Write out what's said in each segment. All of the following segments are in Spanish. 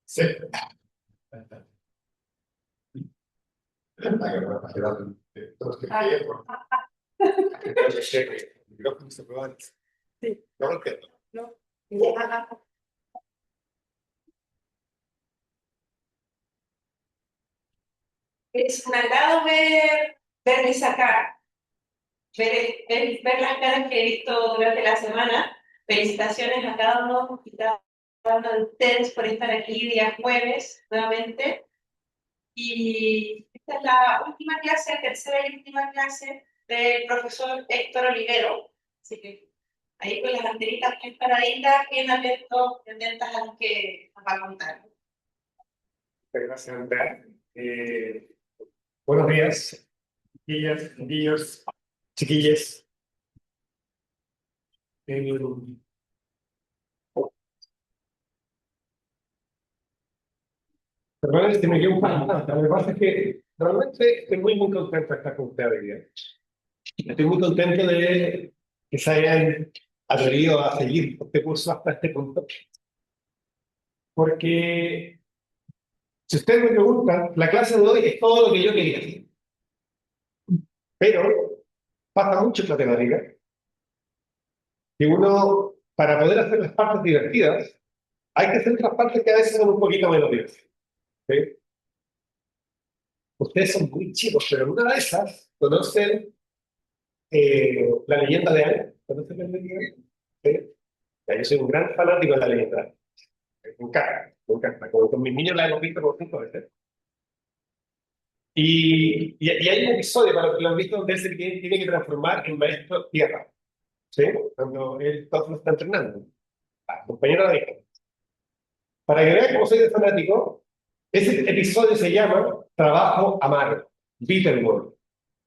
Sí. Sí. No lo entiendo. No. Es un agrado ver esa cara, ver las caras que he visto durante la semana. Felicitaciones a cada uno y cada uno de ustedes por estar aquí día jueves nuevamente. Y esta es la última clase, tercera y última clase del profesor Héctor Olivero. Así que ahí con las antenitas bien paraditas, bien atentos, atentas a lo que nos va a contar. Gracias, Andrea. Buenos días, chiquillas, chiquillos, chiquilles. Perdón, es que me quedo un poco más. Lo que pasa es que realmente estoy muy contento de estar con ustedes hoy día. Estoy muy contento de que se hayan atrevido a seguir este curso hasta este punto. Porque, si ustedes me preguntan, la clase de hoy es todo lo que yo quería hacer. Pero pasa mucho en la temática que uno, para poder hacer las partes divertidas, hay que hacer otras partes que a veces son un poquito menos divertidas. ¿Sí? Ustedes son muy chicos, pero en una de esas conocen la leyenda de Aang. ¿Conocen la leyenda de Aang? ¿Sí? Ya, yo soy un gran fanático de la leyenda de Aang. Me encanta, me encanta. Como con mis niños la hemos visto por 5 veces. Y hay un episodio, para los que lo han visto, donde él se tiene que transformar en maestro tierra. ¿Sí? Cuando él todos lo está entrenando. Compañero de hija. Para que vean cómo soy de fanático, ese episodio se llama Trabajo Amargo. Bitter Work.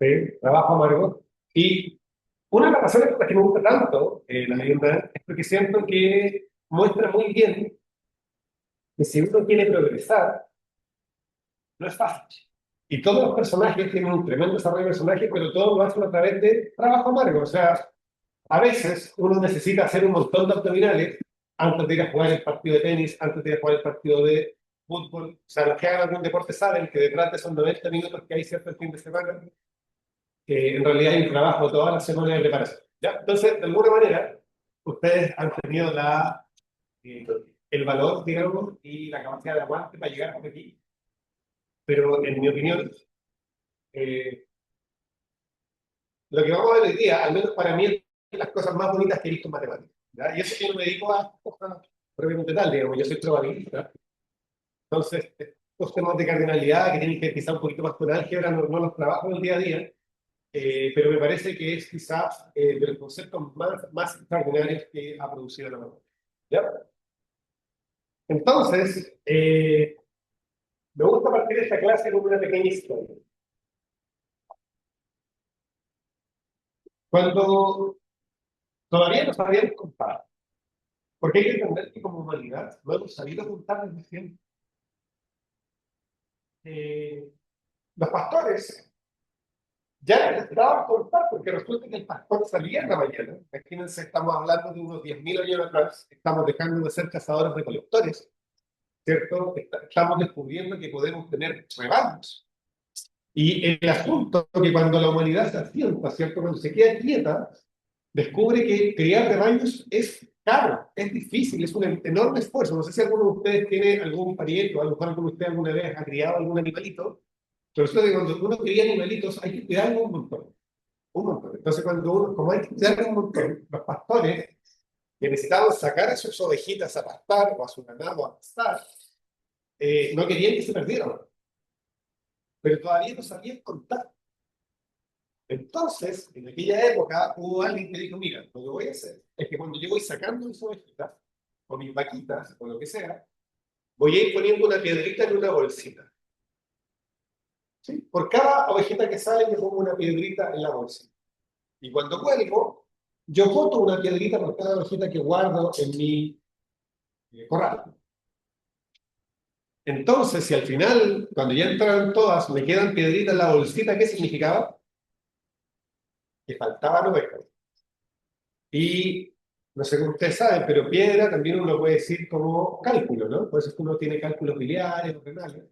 ¿Sí? Trabajo Amargo. Y una de las razones por las que me gusta tanto la leyenda es porque siento que muestra muy bien que si uno quiere progresar, no es fácil. Y todos los personajes tienen un tremendo desarrollo de personajes, pero todo lo hacen a través de trabajo amargo. O sea, a veces uno necesita hacer un montón de abdominales antes de ir a jugar el partido de tenis, antes de ir a jugar el partido de fútbol. O sea, los que hagan algún deporte saben que detrás de esos 90 minutos que hay cierto el fin de semana, en realidad hay un trabajo toda la semana de preparación. ¿Ya? Entonces, de alguna manera, ustedes han tenido eh, el valor, digamos, y la capacidad de aguante para llegar hasta aquí. Pero, en mi opinión, eh, lo que vamos a ver hoy día, al menos para mí, es las cosas más bonitas que he visto en matemáticas. ¿Ya? Y eso que yo no me dedico a cosas propiamente tal, digamos, yo soy probabilista. Entonces, estos temas de cardinalidad que tienen que ver quizá un poquito más con álgebra, no los trabajo en el día a día, pero me parece que es quizás de los conceptos más extraordinarios que ha producido la matemática. ¿Ya? Entonces, me gusta partir esta clase con una pequeña historia. Cuando todavía no sabíamos contar, porque hay que entender que como humanidad no hemos sabido contar desde siempre. Los pastores ya necesitaban contar, porque resulta que el pastor salía en la mañana. Imagínense, estamos hablando de unos 10.000 años atrás, estamos dejando de ser cazadores recolectores, ¿cierto? Estamos descubriendo que podemos tener rebaños. Y el asunto es que cuando la humanidad se asienta, ¿cierto? Cuando se queda quieta, descubre que criar rebaños es caro, es difícil, es un enorme esfuerzo. No sé si alguno de ustedes tiene algún pariente, o a lo mejor alguno de ustedes alguna vez ha criado algún animalito, pero eso de cuando uno cría animalitos hay que cuidarlo un montón, un montón. Entonces, cuando uno, como hay que cuidarlo un montón, los pastores que necesitaban sacar a sus ovejitas a pastar o a su ganado a pastar, no querían que se perdieran, pero todavía no sabían contar. Entonces, en aquella época hubo alguien que dijo, mira, lo que voy a hacer es que cuando yo voy sacando mis ovejitas, o mis vaquitas, o lo que sea, voy a ir poniendo una piedrita en una bolsita. ¿Sí? Por cada ovejita que sale, yo pongo una piedrita en la bolsita. Y cuando vuelvo, yo boto una piedrita por cada ovejita que guardo en mi corral. Entonces, si al final, cuando ya entraron todas, me quedan piedritas en la bolsita, ¿qué significaba? Que faltaban ovejas. Y No sé cómo ustedes saben, pero piedra también uno puede decir como cálculo, ¿no? Por eso es que uno tiene cálculos biliares o renales.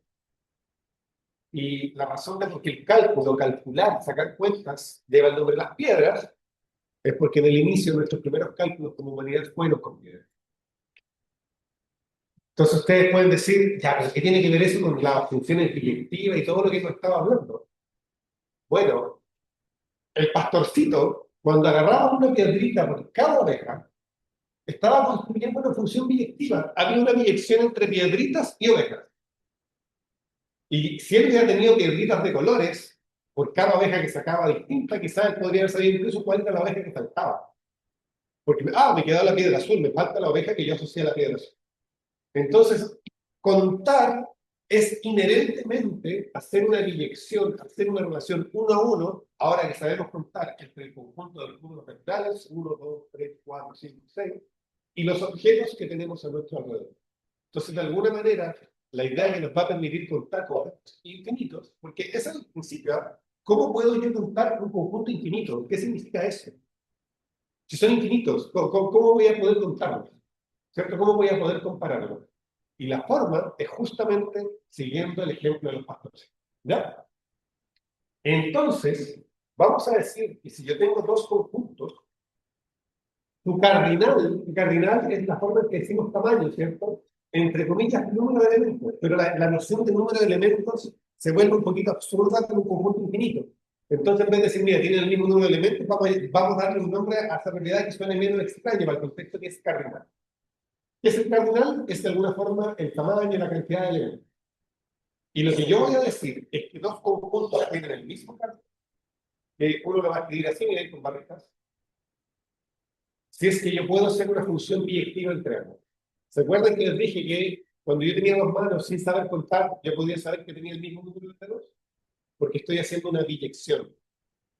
Y la razón de por qué el cálculo, calcular, sacar cuentas, lleva el nombre de las piedras, es porque en el inicio nuestros primeros cálculos como humanidad fueron con piedras. Entonces ustedes pueden decir, ya, pero ¿qué tiene que ver eso con las funciones biyectivas y todo lo que nos estaba hablando? Bueno, el pastorcito, cuando agarraba una piedrita por cada oveja, estaba construyendo una función biyectiva. Había una biyección entre piedritas y ovejas. Y si él hubiera tenido piedritas de colores, por cada oveja que sacaba distinta, quizás él podría haber sabido incluso cuál era la oveja que faltaba. Porque, me quedó la piedra azul, me falta la oveja que yo asocié a la piedra azul. Entonces, contar es inherentemente hacer una biyección, hacer una relación uno a uno, ahora que sabemos contar entre el conjunto de los números vectores, 1, 2, 3, 4, 5, 6, y los objetos que tenemos a nuestro alrededor. Entonces, de alguna manera, la idea que nos va a permitir contar conceptos infinitos, porque ese es el principio. ¿Ah? ¿Cómo puedo yo contar un conjunto infinito? ¿Qué significa eso? Si son infinitos, ¿cómo voy a poder contarlos? ¿Cierto? ¿Cómo voy a poder compararlos? Y la forma es justamente siguiendo el ejemplo de los pastores. ¿Ya? Entonces, vamos a decir que si yo tengo dos conjuntos, tu cardinal es la forma en que decimos tamaño, ¿cierto? Entre comillas, número de elementos, pero la noción de número de elementos se vuelve un poquito absurda con un conjunto infinito. Entonces, en vez de decir, mira, tiene el mismo número de elementos, vamos a darle un nombre a esa propiedad que suene menos extraño para el contexto que es cardinal. ¿Qué es el cardinal? Es de alguna forma el tamaño y la cantidad de elementos. Y lo que yo voy a decir es que dos conjuntos tienen el mismo cardinal, que uno lo va a escribir así, mira, con barritas, si es que yo puedo hacer una función biyectiva entre ambos. ¿Se acuerdan que les dije que cuando yo tenía dos manos sin saber contar, yo podía saber que tenía el mismo número de dedos? Porque estoy haciendo una biyección,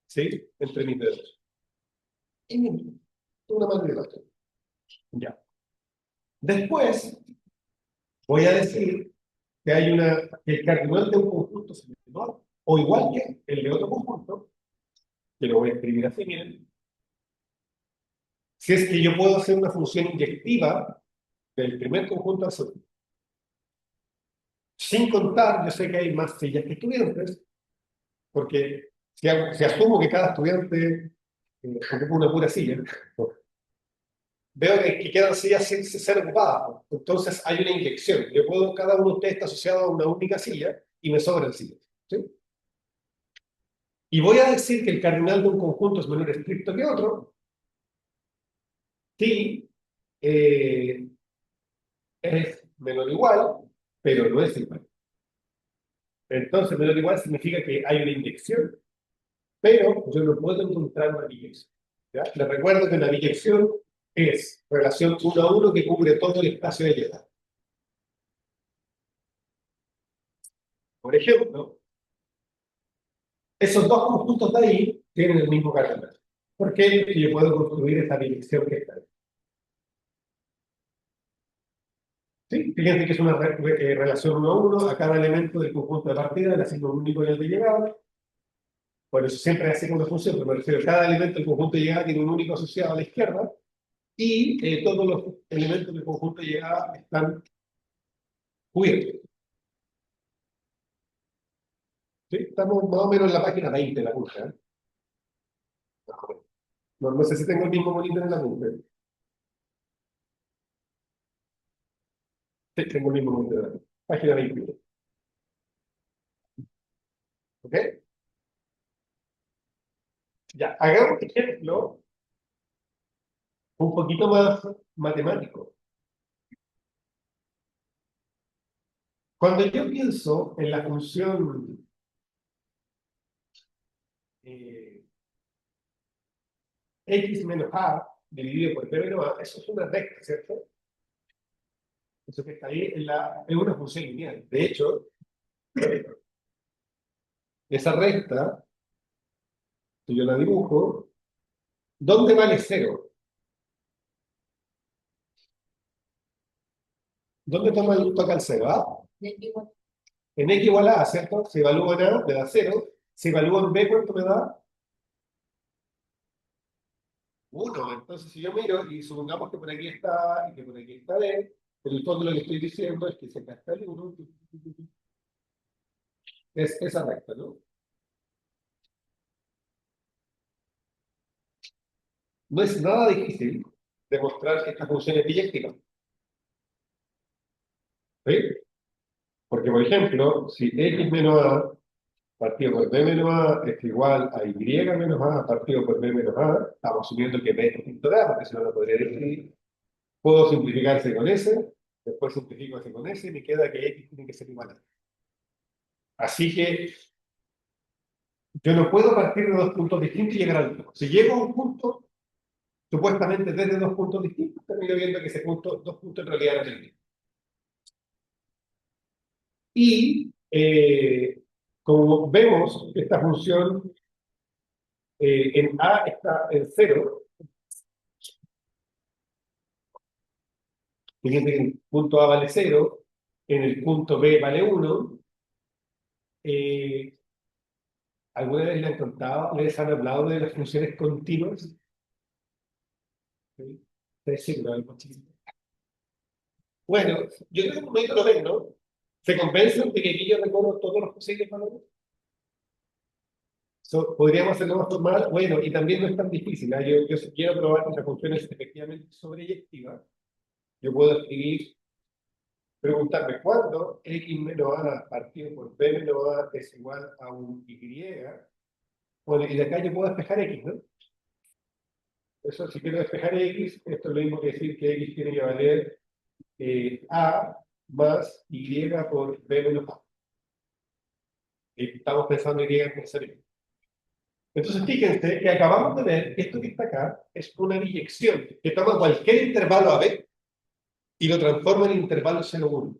¿sí? Entre mis dedos. Y una mano y la otra. Ya. Después, voy a decir que que el cardinal de un conjunto es menor o igual que el de otro conjunto, que lo voy a escribir así, miren. Si es que yo puedo hacer una función inyectiva del primer conjunto al segundo. Sin contar, yo sé que hay más sillas que estudiantes, porque si asumo que cada estudiante ocupa una pura silla, veo que quedan sillas sin ser ocupadas. Entonces hay una inyección. Cada uno de ustedes está asociado a una única silla y me sobran sillas. ¿Sí? Y voy a decir que el cardinal de un conjunto es menor estricto que otro si es menor o igual, pero no es igual. Entonces, menor o igual significa que hay una inyección, pero yo no puedo encontrar una biyección. ¿Ya? Les recuerdo que la biyección es relación uno a uno que cubre todo el espacio de llegada. Por ejemplo, esos dos conjuntos de ahí tienen el mismo cardinal. ¿Por qué? Porque yo puedo construir esta biyección que está ahí. ¿Sí? Fíjense que es una relación uno a uno, a cada elemento del conjunto de partida le asigno un único y el de llegada. Por eso siempre así como función, pero me refiero a cada elemento del conjunto de llegada tiene un único asociado a la izquierda y todos los elementos del conjunto de llegada están cubiertos. ¿Sí? Estamos más o menos en la página 20 de la curva. ¿Eh? No sé si tengo el mismo monitor en la curva. Sí, tengo el mismo monitor en la curva. Página 21. ¿Ok? Ya, hagamos un ejemplo un poquito más matemático. Cuando yo pienso en la función eh, x menos a dividido por b menos a, eso es una recta, ¿cierto? Eso que está ahí es una función lineal. De hecho, esa recta, si yo la dibujo, ¿dónde vale cero? ¿Dónde toca el cero? ¿Ah? En x igual a, ¿cierto? Se evalúa en a, me da cero. Se evalúa en b, ¿cuánto me da? 1. Entonces, si yo miro y supongamos que por aquí está A y que por aquí está B, en el fondo lo que estoy diciendo es que si acá está el 1, es esa recta, ¿no? No es nada difícil demostrar que esta función es biyectiva. ¿Sí? Porque, por ejemplo, si x menos a partido por b menos a es igual a y menos a partido por b menos a, estamos asumiendo que b es distinto de a, porque si no lo podría decir. Puedo simplificarse con s, después simplifico ese con s y me queda que x tiene que ser igual a. Así que yo no puedo partir de dos puntos distintos y llegar al mismo. Si llego a un punto, supuestamente desde dos puntos distintos, termino viendo que ese punto, dos puntos en realidad no es el mismo. Y como vemos, esta función en A está en 0, fíjense que en el punto A vale 0, en el punto B vale 1. Eh, ¿Alguna vez les han hablado de las funciones continuas? ¿Sí? Ustedes sí, ¿no? Algo chiquito. Bueno, yo creo que un momento lo ven, ¿no? ¿Se convencen de que aquí yo recorro todos los posibles valores? ¿Podríamos hacerlo más formal? Bueno, y también no es tan difícil, ¿eh? Yo si quiero probar que la función es efectivamente sobreyectiva. Yo puedo escribir, preguntarme cuándo x menos a partido por b menos a es igual a un y. Bueno, y de acá yo puedo despejar x, ¿no? Eso, si quiero despejar x, esto es lo mismo que decir que x tiene que valer a más y por b menos a. Y estamos pensando en y en tercero. Entonces, fíjense que acabamos de ver que esto que está acá es una biyección que toma cualquier intervalo a b y lo transforma en intervalo 0,1.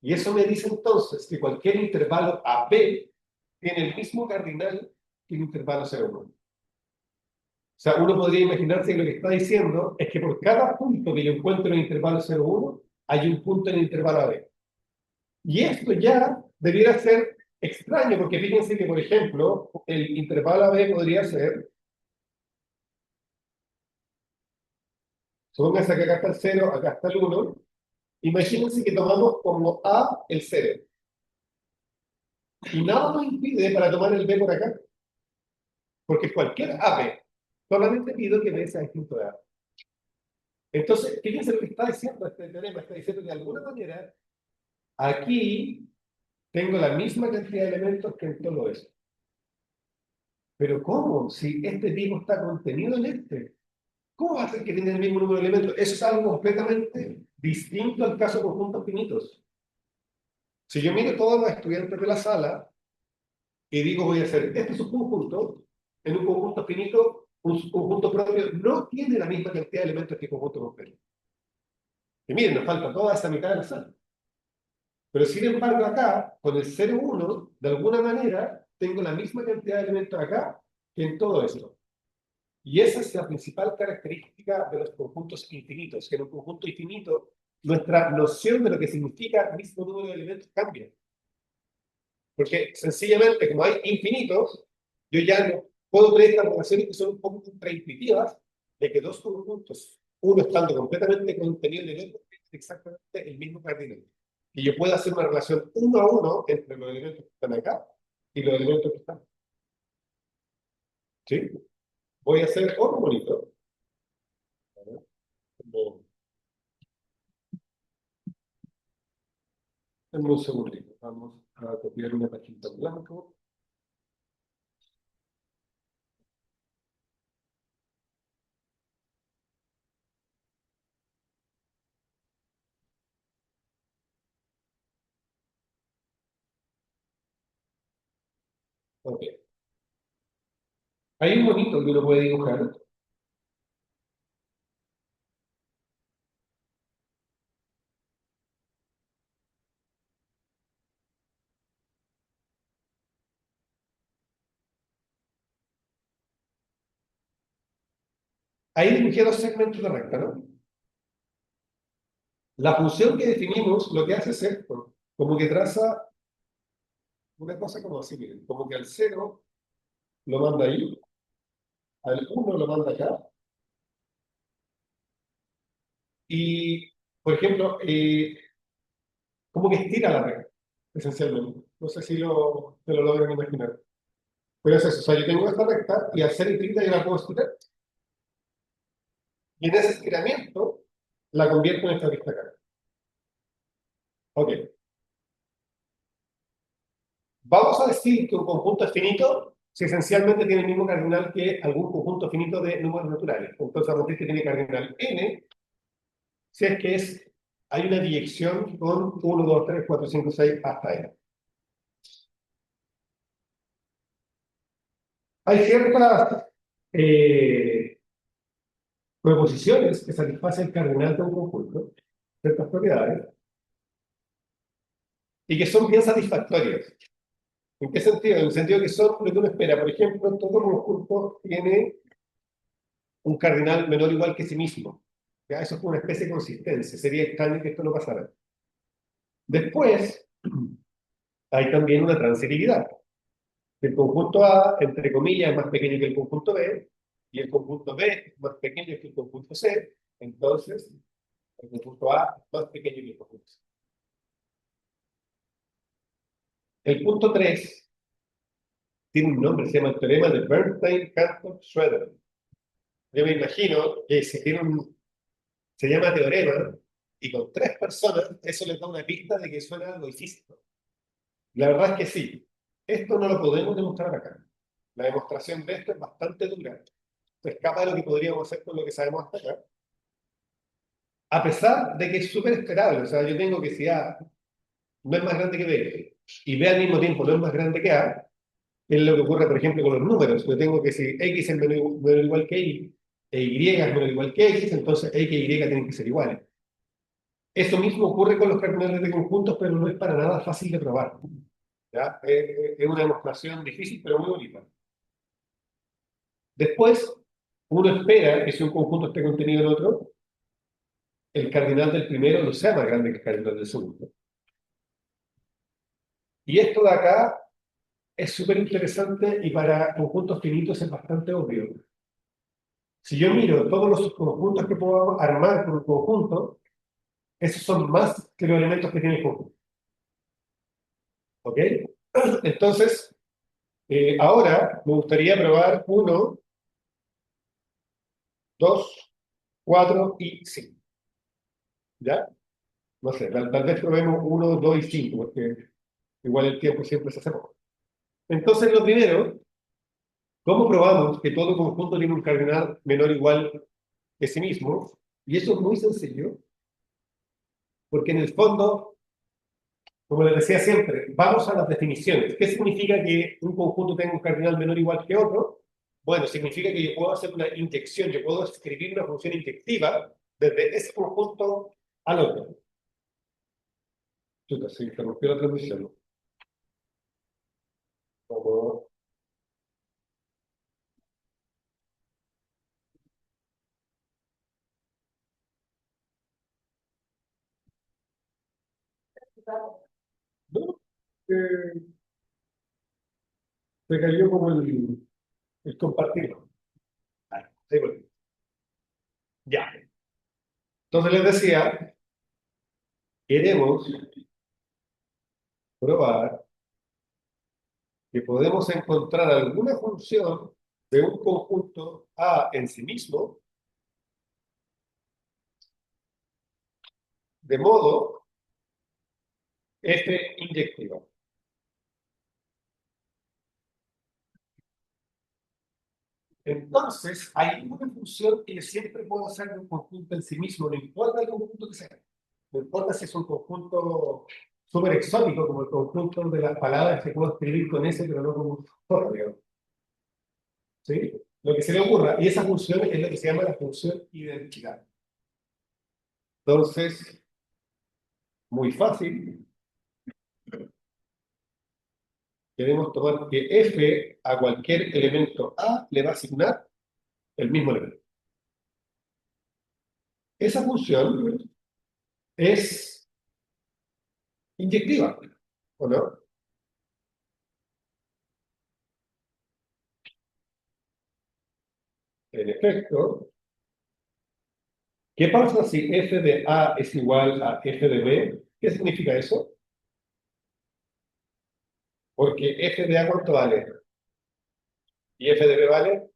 Y eso me dice entonces que cualquier intervalo a b tiene el mismo cardinal que el intervalo 0,1. O sea, uno podría imaginarse que lo que está diciendo es que por cada punto que yo encuentro en el intervalo 0,1, hay un punto en el intervalo a b. Y esto ya debiera ser extraño, porque fíjense que, por ejemplo, el intervalo a b podría ser, supónganse que acá está el 0, acá está el 1. Imagínense que tomamos como a el 0. Y nada nos impide para tomar el b por acá, porque cualquier AB, solamente pido que b sea distinto de a. Entonces, fíjense lo que está diciendo este teorema, está diciendo que de alguna manera aquí tengo la misma cantidad de elementos que en todo esto. Pero ¿cómo? Si este tipo está contenido en este. ¿Cómo va a ser que tiene el mismo número de elementos? Eso es algo completamente distinto al caso de conjuntos finitos. Si yo miro todos los estudiantes de la sala y digo voy a hacer este subconjunto, en un conjunto finito, un subconjunto propio no tiene la misma cantidad de elementos que el conjunto completo. Y miren, nos falta toda esa mitad de la sala. Pero sin embargo acá, con el 0,1, de alguna manera, tengo la misma cantidad de elementos acá que en todo esto. Y esa es la principal característica de los conjuntos infinitos, que en un conjunto infinito nuestra noción de lo que significa el mismo número de elementos cambia. Porque sencillamente, como hay infinitos, yo ya no puedo crear estas relaciones que son un poco contraintuitivas de que dos conjuntos, uno estando completamente contenido en el otro, es exactamente el mismo cardinal. Y yo puedo hacer una relación uno a uno entre los elementos que están acá y los elementos que están. ¿Sí? Voy a hacer otro bonito. Dame un segundito. Vamos a copiar una página en blanco. Ok. Hay un monito que uno puede dibujar. Ahí dibujé dos segmentos de recta, ¿no? La función que definimos lo que hace es esto, como que traza una cosa como así, miren, como que al 0 lo manda ahí, al 1 lo manda acá, y, por ejemplo, como que estira la regla, esencialmente. No sé si te lo logran imaginar. Pero es eso, o sea, yo tengo esta recta y al ser infinita yo la puedo estirar. Y en ese estiramiento la convierto en esta vista acá. Ok. Vamos a decir que un conjunto es finito si esencialmente tiene el mismo cardinal que algún conjunto finito de números naturales. Entonces vamos a decir que tiene cardinal n si es que hay una dirección con 1, 2, 3, 4, 5, 6 hasta n. Hay ciertas eh, proposiciones que satisfacen el cardinal de un conjunto, ciertas propiedades, y que son bien satisfactorias. ¿En qué sentido? En el sentido que son lo que uno espera. Por ejemplo, todo conjunto tiene un cardinal menor o igual que sí mismo. ¿Ya? Eso es como una especie de consistencia. Sería extraño que esto no pasara. Después, hay también una transitividad. El conjunto A, entre comillas, es más pequeño que el conjunto B, y el conjunto B es más pequeño que el conjunto C, entonces el conjunto A es más pequeño que el conjunto C. El punto 3 tiene un nombre, se llama el teorema de Bernstein-Cantor-Schroeder. Yo me imagino que si tiene se llama teorema, y con 3 personas eso les da una pista de que suena algo difícil. La verdad es que sí. Esto no lo podemos demostrar acá. La demostración de esto es bastante dura. Se escapa de lo que podríamos hacer con lo que sabemos hasta acá. A pesar de que es súper esperable. O sea, yo tengo que si A no es más grande que B y B al mismo tiempo no es más grande que A, es lo que ocurre, por ejemplo, con los números. Yo tengo que si X es menor o igual que Y e Y es menor o igual que X, entonces X y Y tienen que ser iguales. Eso mismo ocurre con los cardinales de conjuntos, pero no es para nada fácil de probar. ¿Ya? Es una demostración difícil, pero muy bonita. Después, uno espera que si un conjunto esté contenido en otro, el cardinal del primero no sea más grande que el cardinal del segundo. Y esto de acá es súper interesante y para conjuntos finitos es bastante obvio. Si yo miro todos los conjuntos que puedo armar por un conjunto, esos son más que los elementos que tiene el conjunto. ¿Ok? Entonces, ahora me gustaría probar 1, 2, 4 y 5. ¿Ya? No sé, tal vez probemos 1, 2 y 5, porque igual el tiempo siempre se hace poco. Entonces, lo primero, ¿cómo probamos que todo conjunto tiene un cardinal menor o igual que sí mismo? Y eso es muy sencillo, porque en el fondo, como les decía siempre, vamos a las definiciones. ¿Qué significa que un conjunto tenga un cardinal menor o igual que otro? Bueno, significa que yo puedo hacer una inyección, yo puedo escribir una función inyectiva desde ese conjunto al otro. Chuta, se interrumpió la transmisión. Como... ¿No? Eh, Se cayó como el compartirlo. Ah, ahí volví. Ya. Entonces les decía, queremos probar que podemos encontrar alguna función de un conjunto A en sí mismo, de modo F inyectiva. Entonces, hay una función que yo siempre puedo hacer de un conjunto en sí mismo, no importa el conjunto que sea. No importa si es un conjunto súper exótico, como el conjunto de las palabras que puedo escribir con ese, pero no como un digamos. ¿Sí? Lo que se le ocurra. Y esa función es lo que se llama la función identidad. Entonces, muy fácil. Queremos tomar que f a cualquier elemento a le va a asignar el mismo elemento. Esa función es inyectiva, ¿o no? en efecto, ¿qué pasa si f de A es igual a f de B? ¿Qué significa eso? Porque f de A, ¿cuánto vale? Y f de B vale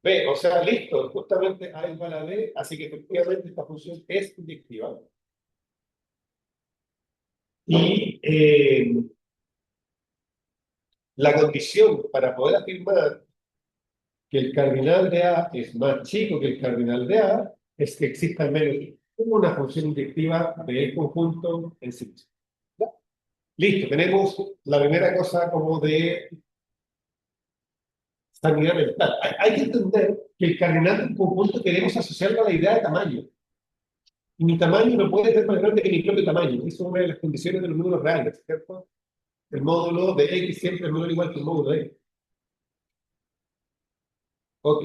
B. O sea, listo, justamente A igual a B, así que efectivamente esta función es inyectiva. Y la condición para poder afirmar que el cardinal de A es más chico que el cardinal de A es que exista al menos una función inyectiva del conjunto en sí mismo. ¿Ya? Listo, tenemos la primera cosa como de sanidad mental. Hay que entender que el cardinal de un conjunto queremos asociarlo a la idea de tamaño. Y mi tamaño no puede ser más grande que mi propio tamaño. Esa es una de las condiciones de los números reales, ¿cierto? El módulo de X siempre es menor o igual que el módulo de X. Ok.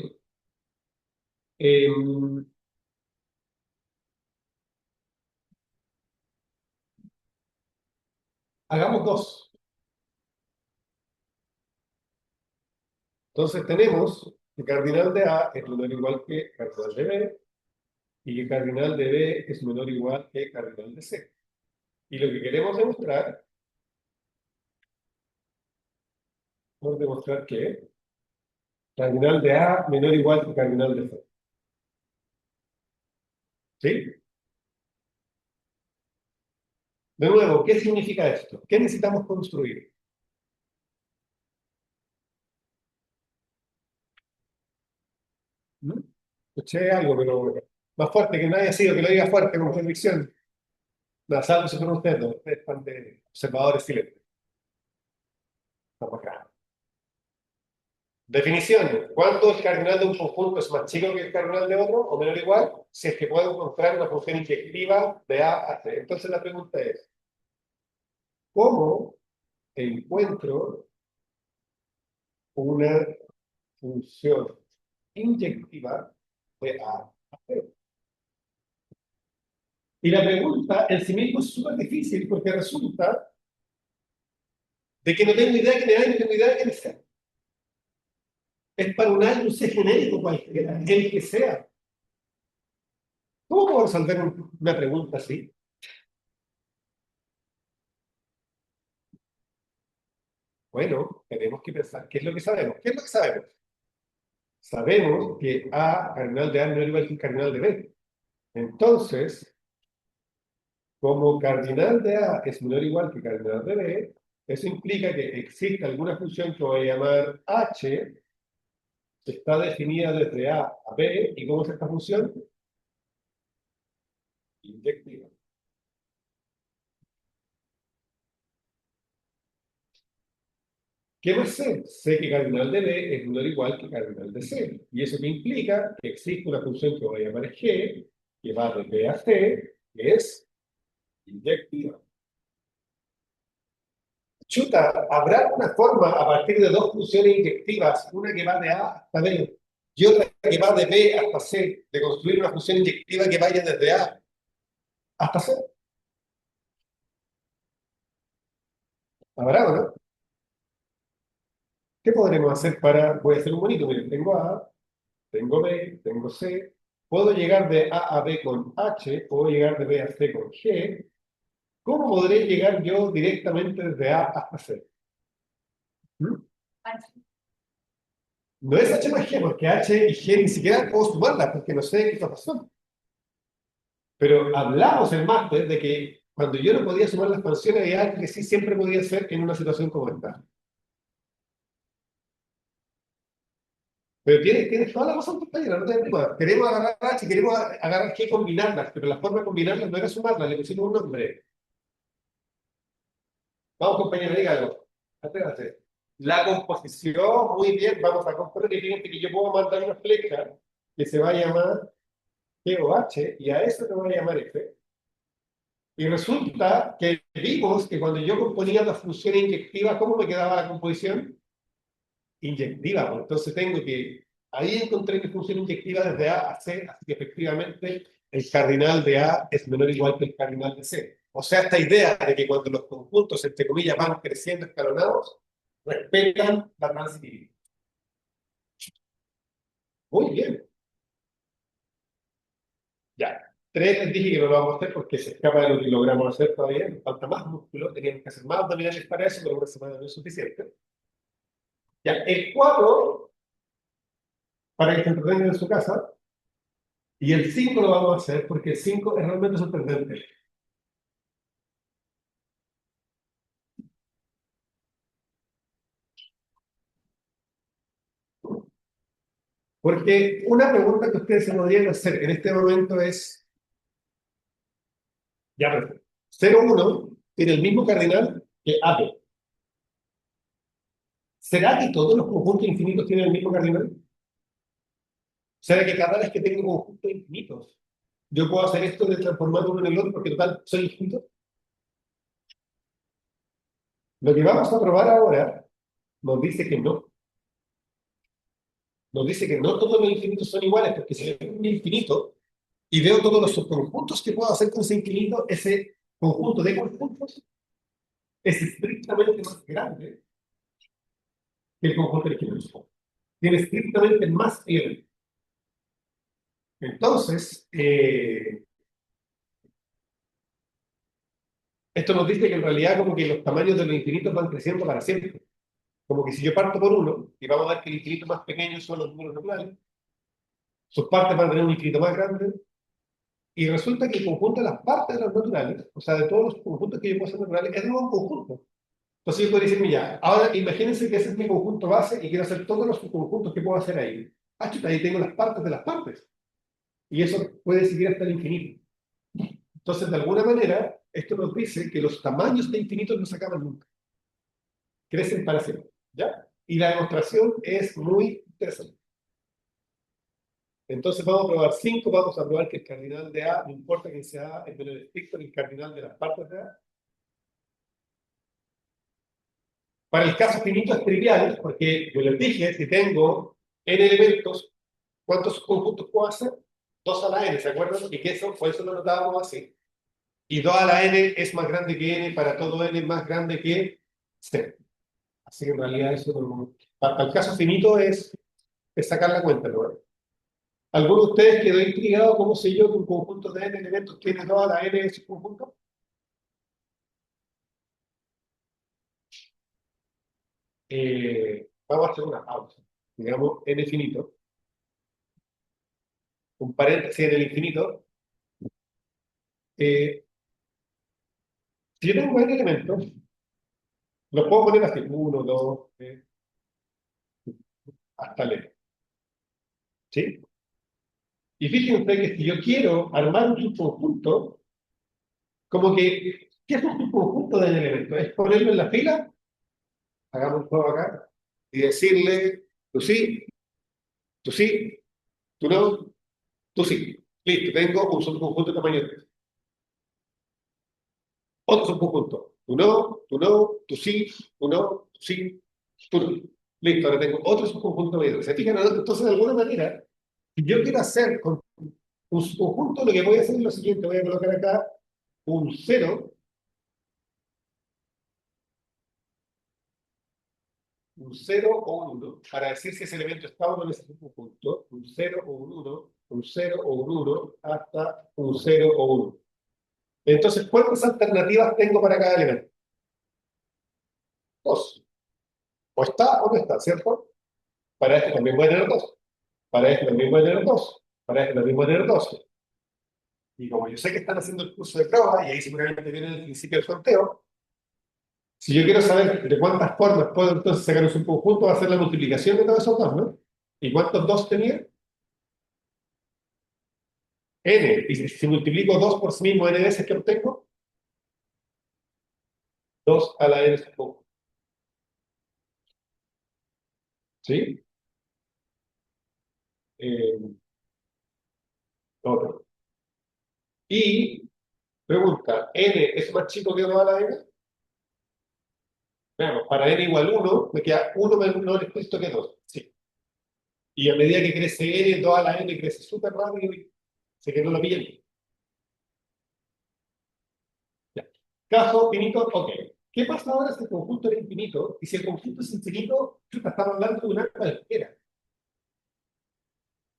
Em, hagamos dos. Entonces tenemos que cardinal de A es menor o igual que cardinal de B y que cardinal de B es menor o igual que cardinal de C. Y lo que queremos demostrar es demostrar que cardinal de A menor o igual que cardinal de C. ¿Sí? De nuevo, ¿qué significa esto? ¿Qué necesitamos construir? ¿Mm? Escuché algo, pero más fuerte que nadie ha sido, que lo diga fuerte con convicción. La salvo se fueron ustedes, ¿no? Ustedes están de observadores silentes. Estamos acá. Definición. ¿Cuándo el cardinal de un conjunto es más chico que el cardinal de otro o menor o igual? Si es que puedo encontrar una función inyectiva de A a C. Entonces la pregunta es, ¿cómo encuentro una función inyectiva de A a C? Y la pregunta en sí mismo es súper difícil porque resulta de que no tengo idea de quién es A y no tengo idea de quién es C. Es para un algo genérico cualquiera, el que sea. ¿Cómo puedo resolver una pregunta así? Bueno, tenemos que pensar qué es lo que sabemos. ¿Qué es lo que sabemos? Sabemos que A, cardinal de A, no es igual que el cardinal de B. Entonces, como cardinal de A es menor o igual que cardinal de B, eso implica que existe alguna función que voy a llamar H, que está definida desde A a B. ¿Y cómo es esta función? Inyectiva. ¿Qué más sé? Sé que cardinal de B es menor o igual que cardinal de C. ¿Y eso qué implica? Que existe una función que voy a llamar G, que va de B a C, que es inyectiva. Chuta, ¿habrá una forma a partir de dos funciones inyectivas, una que va de A hasta B y otra que va de B hasta C, de construir una función inyectiva que vaya desde A hasta C? ¿Habrá o no? ¿Qué podremos hacer para, voy a hacer un bonito, miren, tengo A, tengo B, tengo C, puedo llegar de A a B con H, puedo llegar de B a C con G. ¿Cómo podré llegar yo directamente desde A hasta C? ¿Mm? No es H más G, porque H y G ni siquiera puedo sumarlas, porque no sé qué razón. Pero hablamos en máster de que cuando yo no podía sumar las funciones, había algo que sí siempre podía hacer en una situación como esta. Pero tienes toda la razón, compañera, no te preocupes. Queremos agarrar H, queremos agarrar G y combinarlas, pero la forma de combinarlas no era sumarlas, le pusimos un nombre. Vamos, compañero, dígalo. Atrévase. La composición, muy bien, vamos a componer. Y fíjate que yo puedo mandar una flecha que se va a llamar G o H, y a eso le voy a llamar F. Y resulta que vimos que cuando yo componía la función inyectiva, ¿cómo me quedaba la composición? Inyectiva. Pues. Entonces tengo que, ahí encontré mi función inyectiva desde A a C, así que efectivamente el cardinal de A es menor o igual que el cardinal de C. O sea, esta idea de que cuando los conjuntos, entre comillas, van creciendo escalonados, respetan la transibilidad. Muy bien. Ya. Tres les dije que no lo vamos a hacer porque se escapa de lo que logramos hacer todavía. Nos falta más músculo. Teníamos que hacer más abdominales para eso, pero una semana no es suficiente. Ya. El 4 para que se entretengan en su casa. Y el 5 lo vamos a hacer porque el 5 es realmente sorprendente. Porque una pregunta que ustedes se podrían hacer en este momento es, ya, perfecto. 0,1 tiene el mismo cardinal que AP. ¿Será que todos los conjuntos infinitos tienen el mismo cardinal? ¿Será que cada vez que tengo conjuntos infinitos, yo puedo hacer esto de transformar uno en el otro porque total son infinitos? Lo que vamos a probar ahora nos dice que no. Nos dice que no todos los infinitos son iguales, porque si yo tengo un infinito y veo todos los subconjuntos que puedo hacer con ese infinito, ese conjunto de conjuntos es estrictamente más grande que el conjunto de infinitos. Tiene estrictamente más elementos. Entonces, esto nos dice que en realidad como que los tamaños de los infinitos van creciendo para siempre. Como que si yo parto por uno, y vamos a ver que el infinito más pequeño son los números naturales, sus partes van a tener un infinito más grande, y resulta que el conjunto de las partes de los naturales, o sea, de todos los conjuntos que yo puedo hacer naturales, es de nuevo un conjunto. Entonces yo podría decirme ya, ahora imagínense que ese es mi conjunto base y quiero hacer todos los subconjuntos que puedo hacer ahí. Ah, chuta, ahí tengo las partes de las partes. Y eso puede seguir hasta el infinito. Entonces, de alguna manera, esto nos dice que los tamaños de infinitos no se acaban nunca. Crecen para siempre. ¿Ya? Y la demostración es muy interesante. Entonces vamos a probar 5, vamos a probar que el cardinal de A, no importa que sea A, es menor estricto que el cardinal de las partes de A. Para el caso finito es trivial, porque yo les dije, si tengo n elementos, ¿cuántos conjuntos puedo hacer? 2 a la n, ¿se acuerdan? Y que eso, por eso lo notábamos así. Y 2 a la n es más grande que n, para todo n es más grande que c. Así que en realidad eso no, para el caso finito es sacar la cuenta, ¿no? ¿Alguno de ustedes quedó intrigado cómo sé yo que un conjunto de n elementos tiene 2 a la n de ese conjunto? Vamos a hacer una pausa. Digamos n finito, un paréntesis en el infinito. Eh, si yo tengo n elementos, los puedo poner así, 1, 2, 3, hasta el n. ¿Sí? Y fíjense que si yo quiero armar un subconjunto, como que, ¿qué es un subconjunto de n elementos? Es ponerlo en la fila, hagamos un juego acá, y decirle, tú sí, tú no, tú sí. Listo, tengo un subconjunto de tamaño 3. Otro subconjunto. Tú no, tú sí, tú no, tú sí, tú no. Listo, ahora tengo otro subconjunto de tamaño 3. ¿Se fijan? Entonces, de alguna manera, si yo quiero hacer con un subconjunto, lo que voy a hacer es lo siguiente, voy a colocar acá un cero, un 0 o un 1, para decir si ese elemento está o no en ese subconjunto, un cero o un uno, un cero o un uno, hasta un cero o un 1. Entonces, ¿cuántas alternativas tengo para cada elemento? Dos. O está o no está, ¿cierto? Para este también voy a tener dos. Para este también voy a tener dos. Para este también voy a tener dos. Y como yo sé que están haciendo el curso de prueba, y ahí seguramente viene el principio del sorteo, si yo quiero saber de cuántas formas puedo entonces sacar un subconjunto, va a ser la multiplicación de todos esos dos, ¿no? ¿Y cuántos dos tenía? N. Y si multiplico 2 por sí mismo n veces que obtengo, 2 a la n subconjunto. ¿Sí? Eh, otro. Y pregunta, ¿n es más chico que 2 a la n? Veamos, para n igual 1, me queda 1 menor escrito que 2. Sí. Y a medida que crece n, 2 a la n crece súper rápido y sé que no lo pillan. Ya. Caso finito, ok. ¿Qué pasa ahora si el conjunto es infinito? Y si el conjunto es infinito, chuta, estamos hablando de una cualquiera.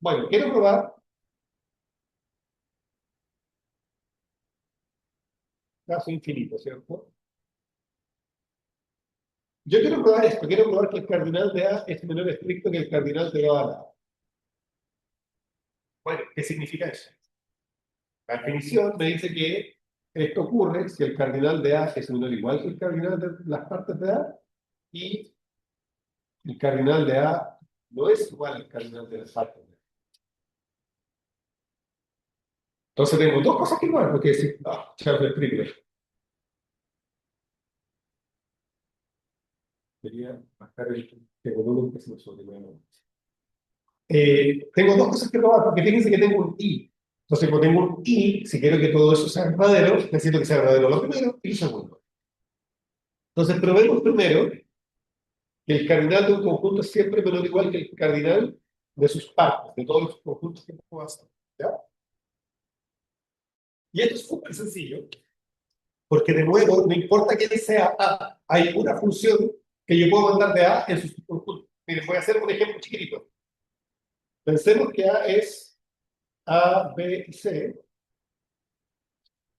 Bueno, quiero probar caso infinito, ¿cierto? Yo quiero probar esto, quiero probar que el cardinal de A es menor estricto que el cardinal de A. Bueno, ¿qué significa eso? La definición me dice que esto ocurre si el cardinal de A es menor o igual que el cardinal de las partes de A y el cardinal de A no es igual al cardinal de las partes de A. Entonces tengo dos cosas que igual, porque decir, Charles triple. Quería bajar el volumen que se me suele. Tengo dos cosas que probar, porque fíjense que tengo un i. Entonces, como tengo un i, si quiero que todo eso sea verdadero, necesito que sea verdadero lo primero y lo segundo. Entonces, probemos primero que el cardinal de un conjunto es siempre menor o igual que el cardinal de sus partes, de todos los conjuntos que puedo hacer. ¿Ya? Y esto es súper sencillo, porque de nuevo, no importa quién sea A, hay una función que yo puedo mandar de A en sus conjuntos. Miren, voy a hacer un ejemplo chiquitito. Pensemos que A es A, B y C.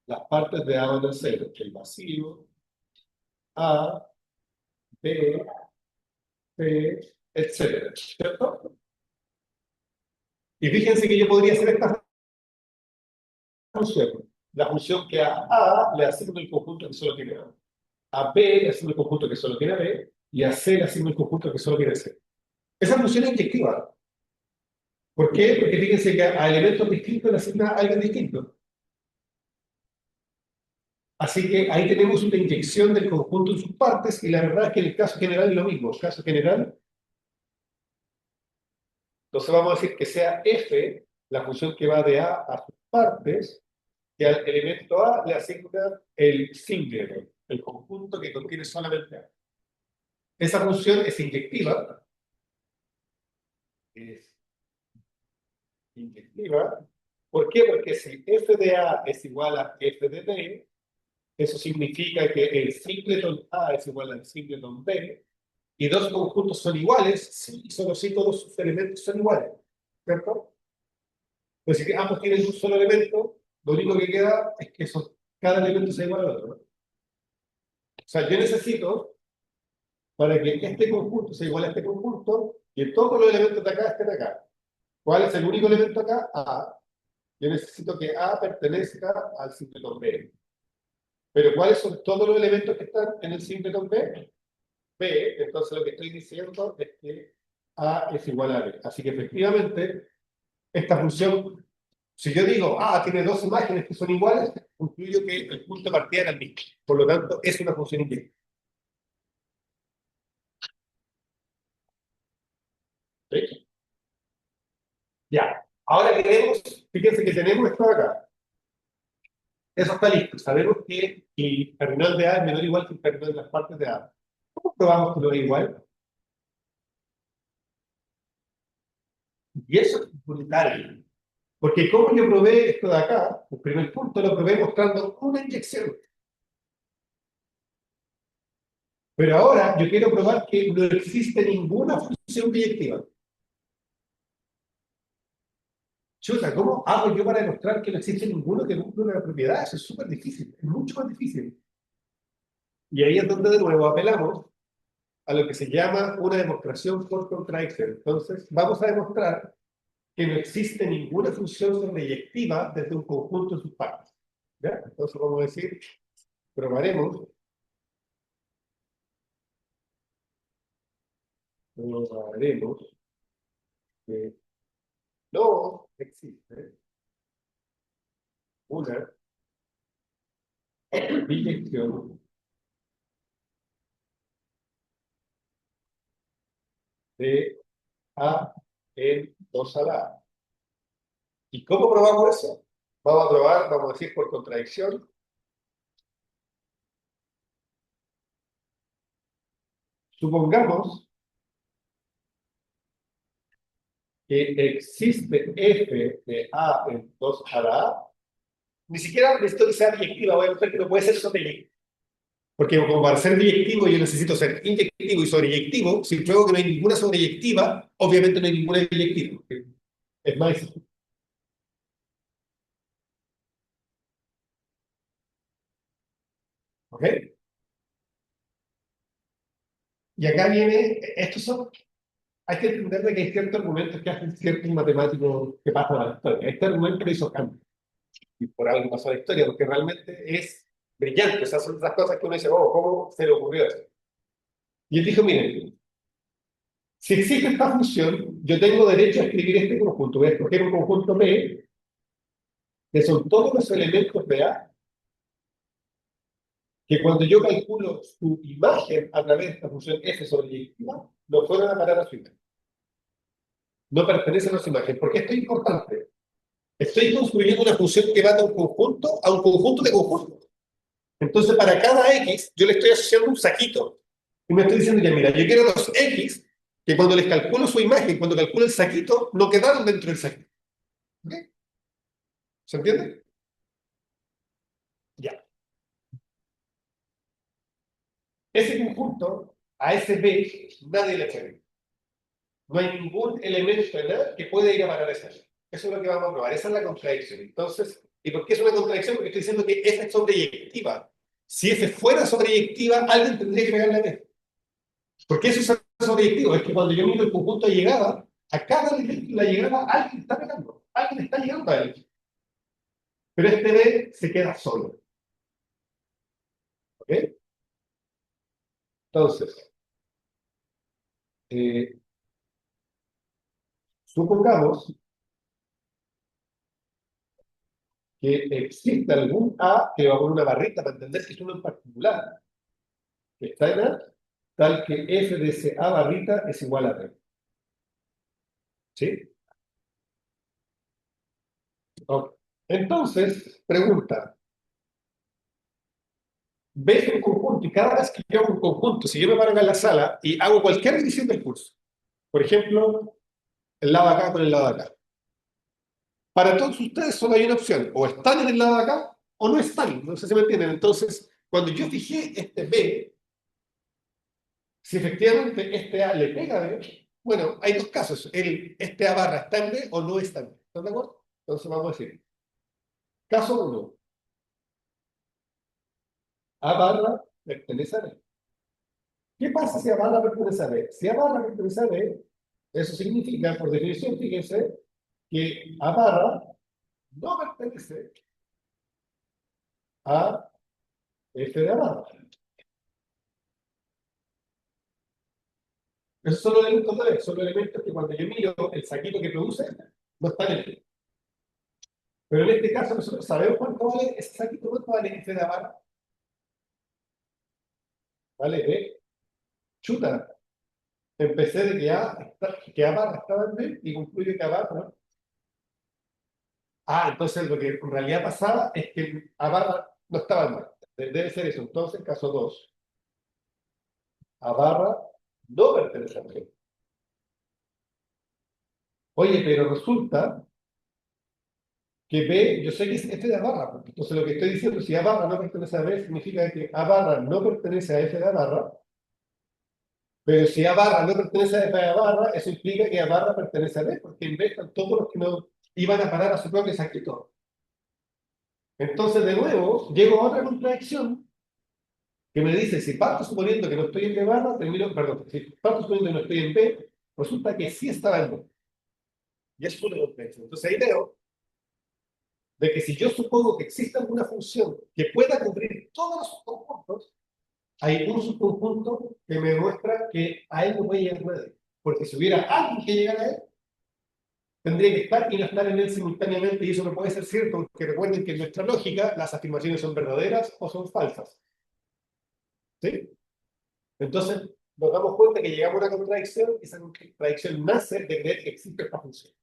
Las partes de A van a ser el vacío, A, B, C, etcétera, ¿cierto? Y fíjense que yo podría hacer esta función. La función que a A le asigno el conjunto que solo tiene A. A B le asigno el conjunto que solo tiene B. Y a C le asigno el conjunto que solo tiene C. Esa función es inyectiva. ¿Por qué? Porque fíjense que a elementos distintos le asigna a alguien distinto. Así que ahí tenemos una inyección del conjunto en sus partes, y la verdad es que en el caso general es lo mismo. El caso general, entonces vamos a decir que sea f, la función que va de a sus partes, que al elemento a le asigna el singleton, el conjunto que contiene solamente a. Esa función es inyectiva. Es inyectiva. ¿Por qué? Porque si f de a es igual a f de b, eso significa que el singleton a es igual al singleton b, y dos conjuntos son iguales, sí, solo si todos sus elementos son iguales, ¿cierto? Pues si ambos tienen un solo elemento, lo único que queda es que cada elemento sea igual al otro, ¿no? O sea, yo necesito, para que este conjunto sea igual a este conjunto, que todos los elementos de acá estén acá. ¿Cuál es el único elemento acá? A. Yo necesito que A pertenezca al singleton B. Pero ¿cuáles son todos los elementos que están en el singleton B? B. Entonces lo que estoy diciendo es que A es igual a B. Así que efectivamente, esta función, si yo digo, tiene dos imágenes que son iguales, concluyo que el punto de partida era el mismo. Por lo tanto, es una función inyectiva. ¿Sí? Ya. Ahora queremos, fíjense que tenemos esto acá. Eso está listo. Sabemos que el cardinal de A es menor o igual que el cardinal de las partes de A. ¿Cómo probamos que lo es igual? Y eso es brutal. Porque como yo probé esto de acá, el primer punto lo probé mostrando una inyección. Pero ahora yo quiero probar que no existe ninguna función biyectiva. Chuta, ¿cómo hago yo para demostrar que no existe ninguno que cumpla una propiedad? Eso es súper difícil, es mucho más difícil. Y ahí es donde de nuevo apelamos a lo que se llama una demostración por contradicción. Entonces, vamos a demostrar que no existe ninguna función sobreyectiva desde un conjunto de sus partes. ¿Ya? Entonces vamos a decir, probaremos que no existe una biyección de A en 2 a la A. ¿Y cómo probamos eso? Vamos a probar, vamos a decir por contradicción. Supongamos que existe f de A en 2 a la A. Ni siquiera necesito que sea biyectiva, voy a mostrar que no puede ser sobreyectivo. Porque como para ser biyectivo yo necesito ser inyectivo y sobreyectivo. Si pruebo que no hay ninguna sobreyectiva, obviamente no hay ninguna biyectiva. Es más difícil. ¿Ok? Y acá viene, estos son, hay que entender de que hay ciertos argumentos que hacen ciertos matemáticos que pasan a la historia. Este argumento lo hizo Kant, y por algo pasó a la historia, porque realmente es brillante. O sea, son esas cosas que uno dice, oh, ¿cómo se le ocurrió eso? Y él dijo, miren, si existe esta función, yo tengo derecho a escribir este conjunto. Voy a escoger un conjunto B, que son todos los elementos de A, que cuando yo calculo su imagen a través de esta función f sobre y, no fueron a parar a su imagen. No pertenecen a su imagen. ¿Por qué esto es importante? Estoy construyendo una función que va de un conjunto a un conjunto de conjuntos. Entonces, para cada X, yo le estoy asociando un saquito. Y me estoy diciendo, ya mira, yo quiero los X que cuando les calculo su imagen, cuando calculo el saquito, no quedaron dentro del saquito. ¿Ok? ¿Se entiende? Ya. Ese conjunto, a ese B, nadie le echa. No hay ningún elemento en A que pueda ir a parar a esa. Eso es lo que vamos a probar. Esa es la contradicción. Entonces, ¿y por qué es una contradicción? Porque estoy diciendo que F es sobreyectiva. Si F fuera sobreyectiva, alguien tendría que pegarle a F. ¿Por qué eso es sobreyectivo? Es que cuando yo miro el conjunto de llegada, a cada elemento de la llegada alguien está pegando. Alguien está llegando a él. Pero este B se queda solo. ¿Ok? Entonces, eh, supongamos que existe algún A que va con una barrita para entender que es uno en particular, que está en A, tal que f de ese A barrita es igual a B. ¿Sí? Ok. Entonces, pregunta, ves un conjunto y cada vez que yo hago un conjunto, si yo me paro acá en la sala y hago cualquier división del curso, por ejemplo, el lado de acá con el lado de acá, para todos ustedes solo hay una opción, o están en el lado de acá o no están, no sé si me entienden. Entonces, cuando yo fijé este B, si efectivamente este A le pega a B, bueno, hay dos casos. Este A barra está en B o no está en B. ¿Están de acuerdo? Entonces vamos a decir, caso 1, A barra pertenece a B. ¿Qué pasa si A barra pertenece a B? Si A barra pertenece a B, eso significa, por definición, fíjense, que A barra no pertenece a F de A barra. Esos son los elementos de B, son los elementos que cuando yo miro el saquito que produce, no están en B. Pero en este caso nosotros sabemos cuánto vale ese saquito, cuánto vale F de A barra. Vale B. Chuta, empecé de que A barra estaba en B y concluyo que A barra no. Ah, entonces lo que en realidad pasaba es que A barra no estaba en B. Debe ser eso. Entonces, caso 2, A barra no pertenece a B. Oye, pero resulta que B, yo sé que es F de A barra, porque entonces lo que estoy diciendo, si A barra no pertenece a B, significa que A barra no pertenece a F de A barra, pero si A barra no pertenece a F de A barra, eso implica que A barra pertenece a B, porque en B están todos los que no iban a parar a su propio saquito. Entonces, de nuevo, llego a otra contradicción que me dice, si parto suponiendo que no estoy en B barra, termino, perdón, si parto suponiendo que no estoy en B, resulta que sí estaba en B. Y es una contradicción. Entonces ahí veo de que si yo supongo que existe alguna función que pueda cubrir todos los conjuntos, hay un subconjunto que me muestra que a él no puede llegar nadie. Porque si hubiera alguien que llegara a él, tendría que estar y no estar en él simultáneamente, y eso no puede ser cierto, porque recuerden que en nuestra lógica las afirmaciones son verdaderas o son falsas. ¿Sí? Entonces, nos damos cuenta que llegamos a una contradicción y esa contradicción nace de creer que existe esta función.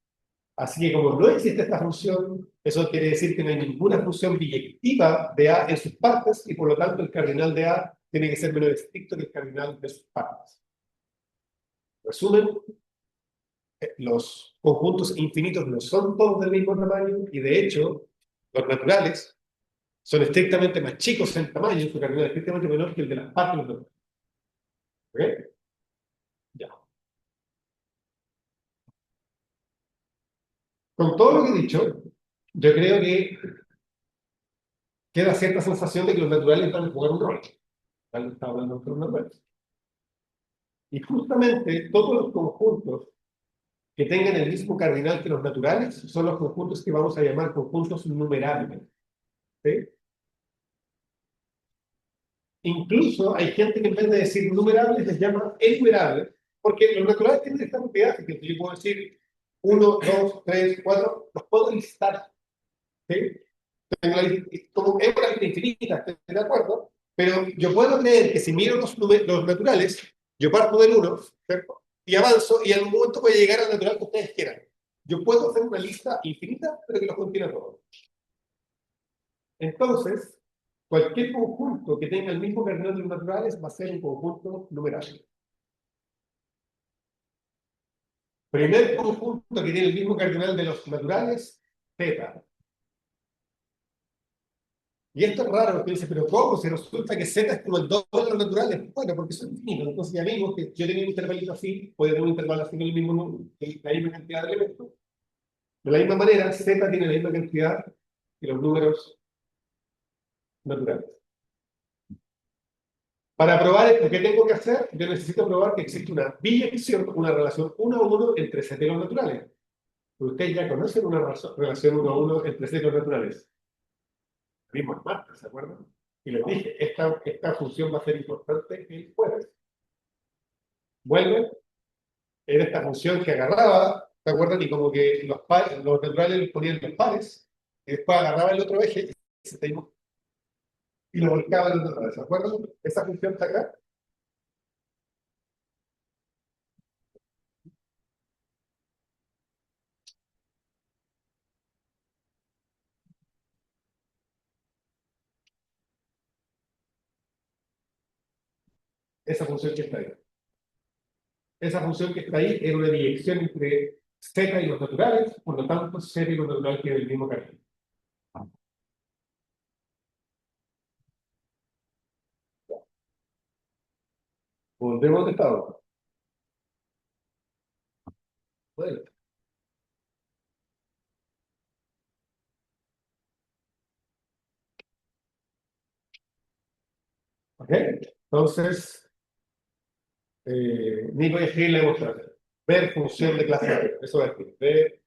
Así que como no existe esta función, eso quiere decir que no hay ninguna función biyectiva de A en sus partes y por lo tanto el cardinal de A tiene que ser menos estricto que el cardinal de sus partes. Resumen, los conjuntos infinitos no son todos del mismo tamaño y de hecho los naturales son estrictamente más chicos en tamaño, su cardinal es estrictamente menor que el de las partes. ¿Ok? Ya. con todo lo que he dicho, yo creo que queda cierta sensación de que los naturales van a jugar un rol. Tal está hablando de los naturales. Y justamente todos los conjuntos que tengan el mismo cardinal que los naturales son los conjuntos que vamos a llamar conjuntos numerables. ¿Sí? Incluso hay gente que en vez de decir numerables les llama enumerables, porque los naturales tienen esta propiedad, que yo puedo decir 1, 2, 3, 4, los puedo listar. ¿Sí? Como es una lista infinita, estoy de acuerdo, pero yo puedo creer que si miro los naturales, yo parto del 1, ¿cierto? Y avanzo, y en algún momento puede llegar al natural que ustedes quieran. Yo puedo hacer una lista infinita, pero que los contiene todos. Entonces, cualquier conjunto que tenga el mismo cardinal de los naturales va a ser un conjunto numeral. Primer conjunto que tiene el mismo cardinal de los naturales, Z. Y esto es raro, porque dice, pero ¿cómo? Si resulta que Z es como el doble de los naturales. Bueno, porque son infinitos. Entonces ya vimos que yo tengo un intervalito así, puede tener un intervalo así con el mismo, la misma cantidad de elementos. De la misma manera, Z tiene la misma cantidad que los números naturales. Para probar esto, ¿qué tengo que hacer? Yo necesito probar que existe una biyección, una relación 1 a 1 entre Z y los naturales. Ustedes ya conocen una relación 1 a 1 entre Z y los naturales. Vimos martes, ¿se acuerdan? Y les dije, esta función va a ser importante el jueves. Vuelve, era esta función que agarraba, ¿se acuerdan? Y como que los naturales les ponían los pares, y después agarraba el otro eje y lo volcaba en el otro lado, ¿se acuerdan? Esa función está acá. Esa función que está ahí. Esa función que está ahí era una dirección entre Z y los naturales, por lo tanto, Z y los naturales tienen el mismo camino. Volvemos al estado. Bueno, ¿ok? Entonces, Nico y escribir la demostración. Ver función de clase A. Eso va a decir. Ver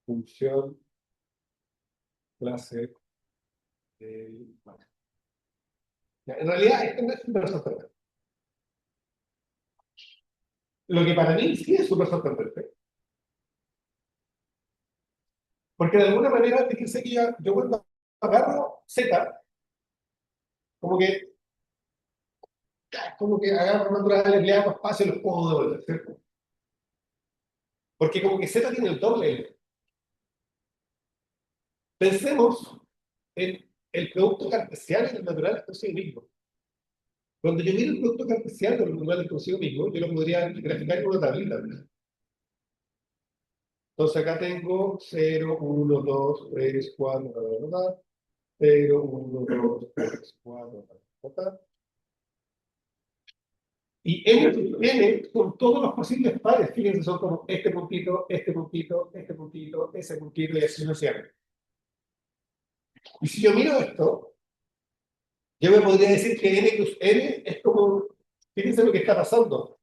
función clase de... En realidad, esto no es súper sorprendente. Lo que para mí sí es súper sorprendente. Porque de alguna manera, fíjense que yo cuando agarro Z, como que, agarro naturales, le hago espacio y los puedo devolver, ¿cierto? Porque como que Z tiene el doble. Pensemos en el producto cartesiano y el natural consigo mismo. Cuando yo miro el producto cartesiano y el natural consigo mismo, yo lo podría graficar con una tablita. Entonces acá tengo 0, 1, 2, 3, 4, 0, 1, 2, 3, 4, y n con todos los posibles pares, fíjense, son como este puntito, este puntito, este puntito, ese puntito y así sucesivamente. Y si yo miro esto, yo me podría decir que n plus n es como, fíjense lo que está pasando.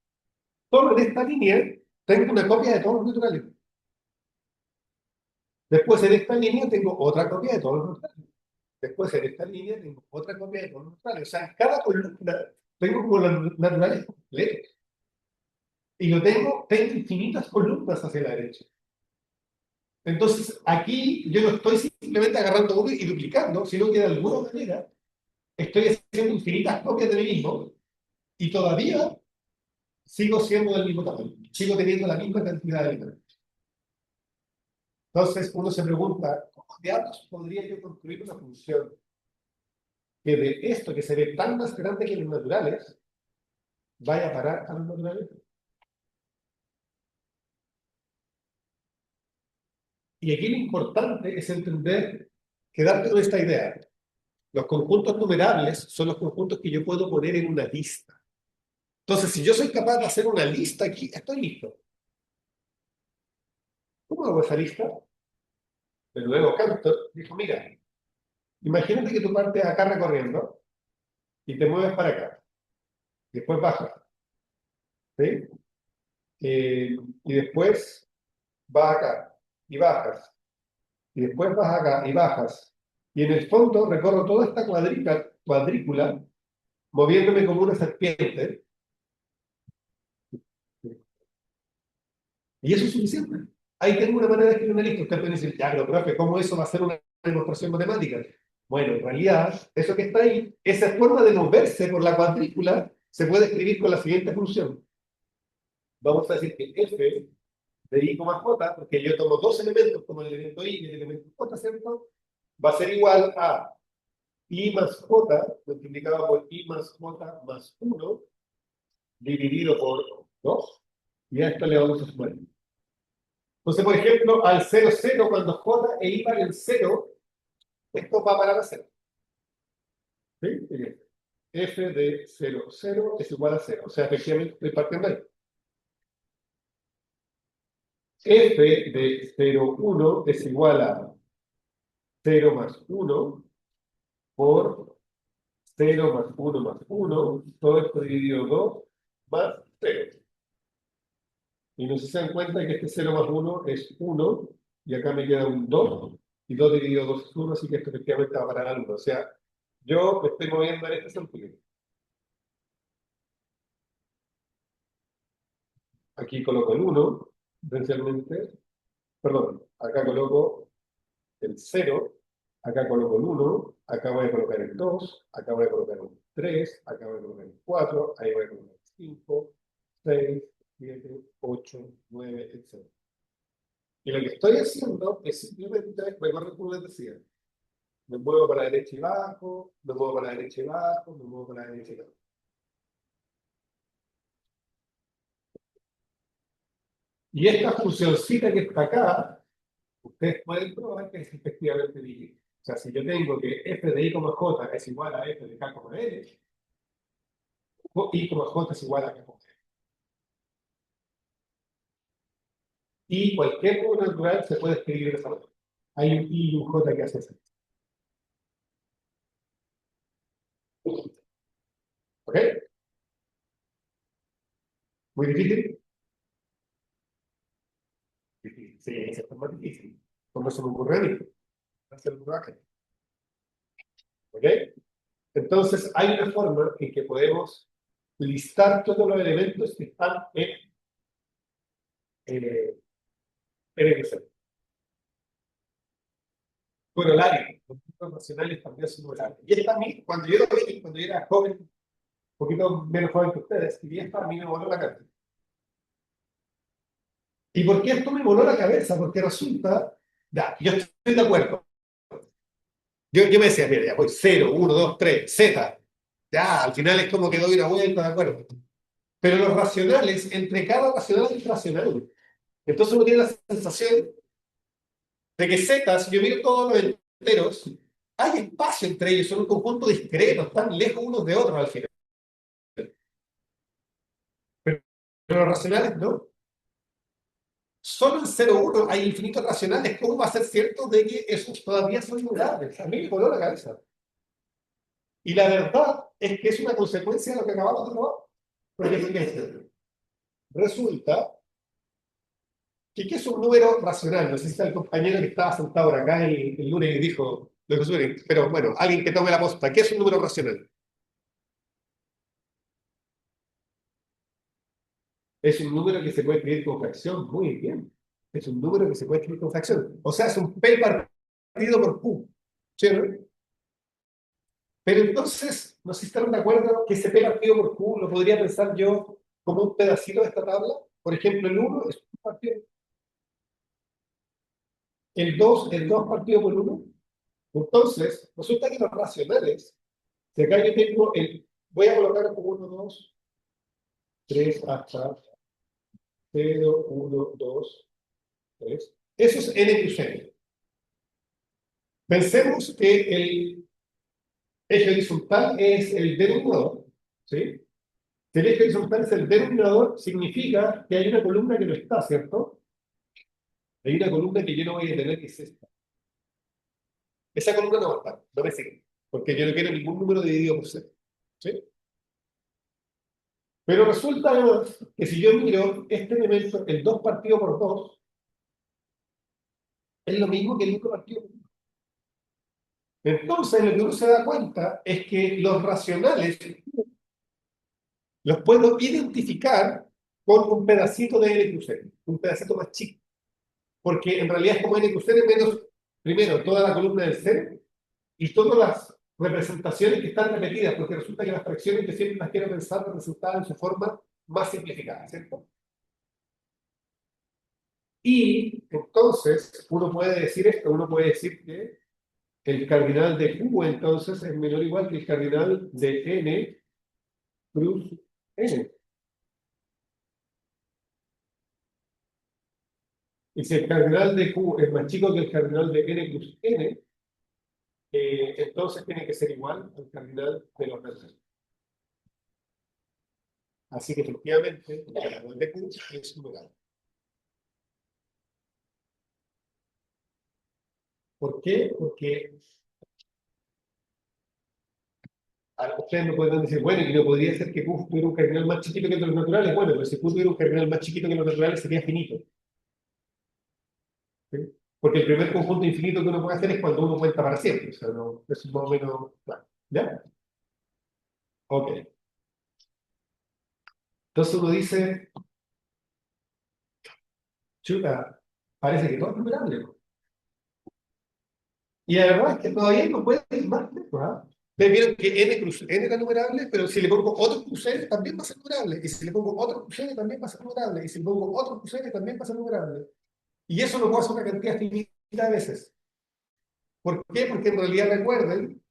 Solo en esta línea tengo una copia de todos los naturales. Después en esta línea tengo otra copia de todos los naturales. Después en esta línea tengo otra copia de todos los naturales. O sea, en cada columna tengo como los naturales completos. Y tengo infinitas columnas hacia la derecha. Entonces, aquí yo no estoy simplemente agarrando uno y duplicando, sino que de alguna manera estoy haciendo infinitas copias de mí mismo y todavía sigo siendo del mismo tamaño, sigo teniendo la misma cantidad de elementos. Entonces, uno se pregunta, ¿cómo diablos podría yo construir una función que de esto que se ve tan más grande que los naturales vaya a parar a los naturales? Y aquí lo importante es entender, quedarte con esta idea. Los conjuntos numerables son los conjuntos que yo puedo poner en una lista. Entonces, si yo soy capaz de hacer una lista aquí, estoy listo. ¿Cómo hago esa lista? Pero luego Cantor dijo, mira, imagínate que tú partes acá recorriendo y te mueves para acá. Y después bajas, ¿sí? Y después vas acá y bajas. Y después vas acá y bajas. Y en el fondo recorro toda esta cuadrícula moviéndome como una serpiente. Y eso es suficiente. Ahí tengo una manera de escribir una lista. Usted puede decir, ya, pero profe, ¿cómo eso va a ser una demostración matemática? Bueno, en realidad, eso que está ahí, esa forma de moverse por la cuadrícula, se puede escribir con la siguiente función. Vamos a decir que f de i, j, porque yo tomo dos elementos como el elemento i y el elemento j, ¿cierto? Va a ser igual a i más j multiplicado por i más j más 1 dividido por 2. Y a esto le vamos a sumar. Entonces, por ejemplo, al 0, 0, cuando j e i valen 0, esto va a parar a 0. ¿Sí? F de 0, 0 es igual a 0. O sea, efectivamente estoy partiendo ahí. F de 0, 1 es igual a 0 más 1 por 0 más 1 más 1, todo esto dividido 2 más 0. Y no sé si se dan cuenta que este 0 más 1 es 1, y acá me queda un 2, y 2 dividido 2 es 1, así que esto efectivamente va a parar al 1. O sea, yo me estoy moviendo en este sentido. Aquí coloco el 1, potencialmente, perdón, acá coloco el 0, acá coloco el 1, acá voy a colocar el 2, acá voy a colocar el 3, acá voy a colocar el 4, ahí voy a colocar el 5, 6, 7, 8, 9, etc. Y lo que estoy haciendo es simplemente, recuerden como les decía, me muevo para la derecha y bajo, me muevo para la derecha y bajo, me muevo para la derecha y bajo. Y esta funcioncita que está acá, ustedes pueden probar que es efectivamente lineal. O sea, si yo tengo que f de i, j es igual a f de k, l, i, j es igual a k, l. Y cualquier número natural se puede escribir de esa manera. Hay un i y un j que hace eso. ¿Ok? ¿Muy difícil? Difícil. Sí, eso es más difícil. Como se me ocurre a mí. Hacer un bracket. ¿Ok? Entonces, hay una forma en que podemos listar todos los elementos que están en el Excel. Corolario. Los números racionales también son corolarios. Y esta a mí, cuando yo era joven, un poquito menos joven que ustedes, y esta a mí me voló la cabeza. ¿Y por qué esto me voló la cabeza? Porque resulta, ya, yo estoy de acuerdo. Yo me decía, mira, ya voy 0, 1, 2, 3, Z. Ya, al final es como que doy una vuelta, de acuerdo. Pero los racionales, entre cada racional hay un racional. Entonces uno tiene la sensación de que Z, si yo miro todos los enteros, hay espacio entre ellos, son un conjunto discreto, están lejos unos de otros al final. Pero, pero los racionales no. Solo en 0, 1 hay infinitos racionales. ¿Cómo va a ser cierto de que esos todavía son modulares? A mí me voló la cabeza. Y la verdad es que es una consecuencia de lo que acabamos de probar. Porque fíjense, resulta que ¿qué es un número racional? No sé si está el compañero que estaba sentado por acá el lunes y dijo, lo que suene, pero bueno, alguien que tome la posta. ¿Qué es un número racional? Es un número que se puede escribir con fracción. Muy bien. Es un número que se puede escribir con fracción. O sea, es un P partido por Q. ¿Cierto? Pero entonces, no sé si están de acuerdo que ese P partido por Q lo podría pensar yo como un pedacito de esta tabla. Por ejemplo, el 1 es un partido. El dos partido por 1. Entonces, resulta que los racionales, si acá yo tengo voy a colocar como 1, 2, 3 hasta 0, 1, 2, 3. Eso es n plus n. Pensemos que el eje horizontal es el denominador, ¿sí? Si el eje horizontal es el denominador, significa que hay una columna que no está, ¿cierto? Hay una columna que yo no voy a tener que es esta. Esa columna no va a estar, no me sigue, porque yo no quiero ningún número dividido por cero. ¿Sí? Pero resulta además que si yo miro este elemento, el 2 partido por 2 es lo mismo que el 1 partido por 1. Entonces, lo que uno se da cuenta es que los racionales los puedo identificar con un pedacito de n cruz n, un pedacito más chico. Porque en realidad es como n cruz n menos, primero, toda la columna del cero y todas las representaciones que están repetidas, porque resulta que las fracciones que siempre las quiero pensar representadas en su forma más simplificada, ¿cierto? Y entonces uno puede decir esto, uno puede decir que el cardinal de Q entonces es menor o igual que el cardinal de n cruz n. Y si el cardinal de Q es más chico que el cardinal de n cruz n, entonces tiene que ser igual al cardinal de los verdes. Así que efectivamente el cardinal de Q es numeral. ¿Por qué? Porque ustedes me pueden decir, bueno, y no podría ser que Q tuviera un cardinal más chiquito que los naturales. Bueno, pero si Q tuviera un cardinal más chiquito que los naturales sería finito. ¿Sí? Porque el primer conjunto infinito que uno puede hacer es cuando uno cuenta para siempre. O sea, no, eso es más o menos claro. ¿Ya? Ok. Entonces uno dice, chuta, parece que todo es numerable, ¿no? Y la verdad es que todavía no puede ir más lejos, ¿ah? Ustedes vieron que n cruz n era numerable, pero si le pongo otro cruz n también va a ser numerable. Y si le pongo otro cruz n también va a ser numerable. Y si le pongo otro cruz n también va a ser numerable. Y eso lo puedo hacer una cantidad finita de veces. ¿Por qué? Porque en realidad recuerden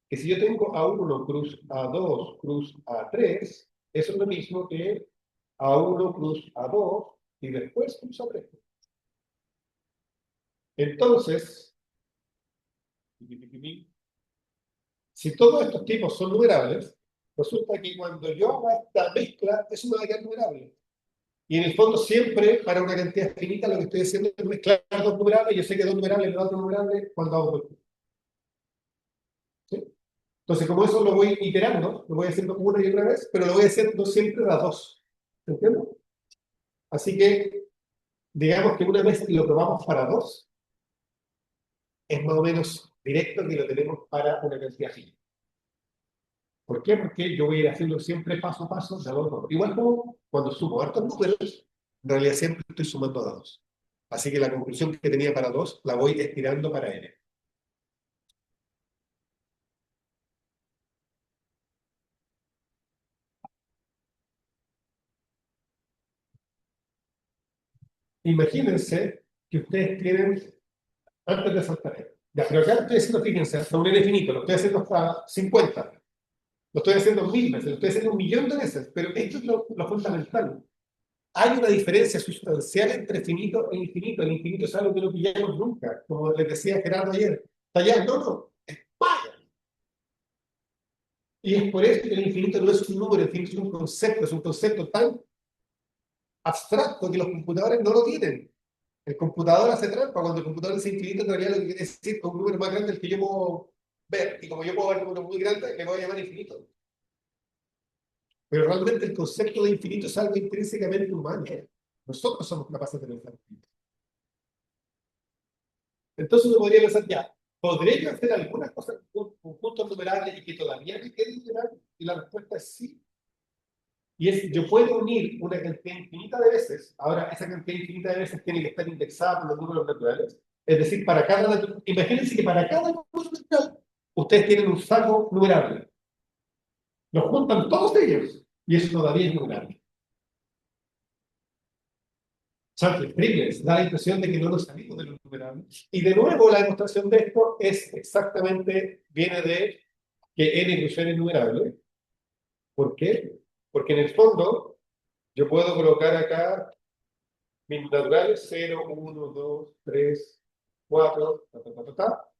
que si yo tengo A1 cruz A2 cruz A3, eso es lo mismo que A1 cruz A2 y después cruz A3. Entonces, si todos estos tipos son numerables, resulta que cuando yo haga esta mezcla, eso me va a quedar numerable. Y en el fondo siempre, para una cantidad finita, lo que estoy haciendo es mezclar dos numerables. Yo sé que dos numerables me da otro numerable cuando hago mezcla. ¿Sí? Entonces, como eso lo voy iterando, lo voy haciendo una y otra vez, pero lo voy haciendo siempre a dos. ¿Entiendes? Así que, digamos que una vez lo probamos para dos, es más o menos directo que lo tenemos para una cantidad finita. ¿Por qué? Porque yo voy a ir haciendo siempre paso a paso de a dos. Igual como cuando sumo hartos números, en realidad siempre estoy sumando a dos. Así que la conclusión que tenía para dos la voy estirando para n. Imagínense que ustedes tienen, antes de saltar esto, ya, pero acá estoy haciendo, fíjense, hasta un n finito, lo estoy haciendo hasta 50, lo estoy haciendo 1000 veces, lo estoy haciendo 1.000.000 de veces, pero esto es lo fundamental. Hay una diferencia sustancial entre finito e infinito. El infinito es algo que no pillamos nunca, como les decía Gerardo ayer. Está allá, no, es vaya. Y es por eso que el infinito no es un número, el infinito es un concepto tan abstracto que los computadores no lo tienen. El computador hace trampa. Cuando el computador dice infinito, en realidad lo que quiere decir es un número más grande del que yo puedo ver. Y como yo puedo ver un número muy grande, le voy a llamar infinito. Pero realmente el concepto de infinito es algo intrínsecamente humano. Nosotros somos capaces de pensar infinito. Entonces uno podría pensar, ya, ¿podré yo hacer algunas cosas con puntos numerables y que todavía me quede numeral? Y la respuesta es sí. Y es, yo puedo unir una cantidad infinita de veces. Ahora, esa cantidad infinita de veces tiene que estar indexada por los números naturales. Es decir, para cada, imagínense que para cada número natural, ustedes tienen un saco numerable. Los juntan todos ellos. Y eso todavía es numerable. Charles Friedrich da la impresión de que no lo sabemos de los numerables. Y de nuevo, la demostración de esto es exactamente, viene de que n cruz n es numerable. ¿Por qué? Porque en el fondo, yo puedo colocar acá mis naturales 0, 1, 2, 3, 4, ta, ta, ta, ta, ta.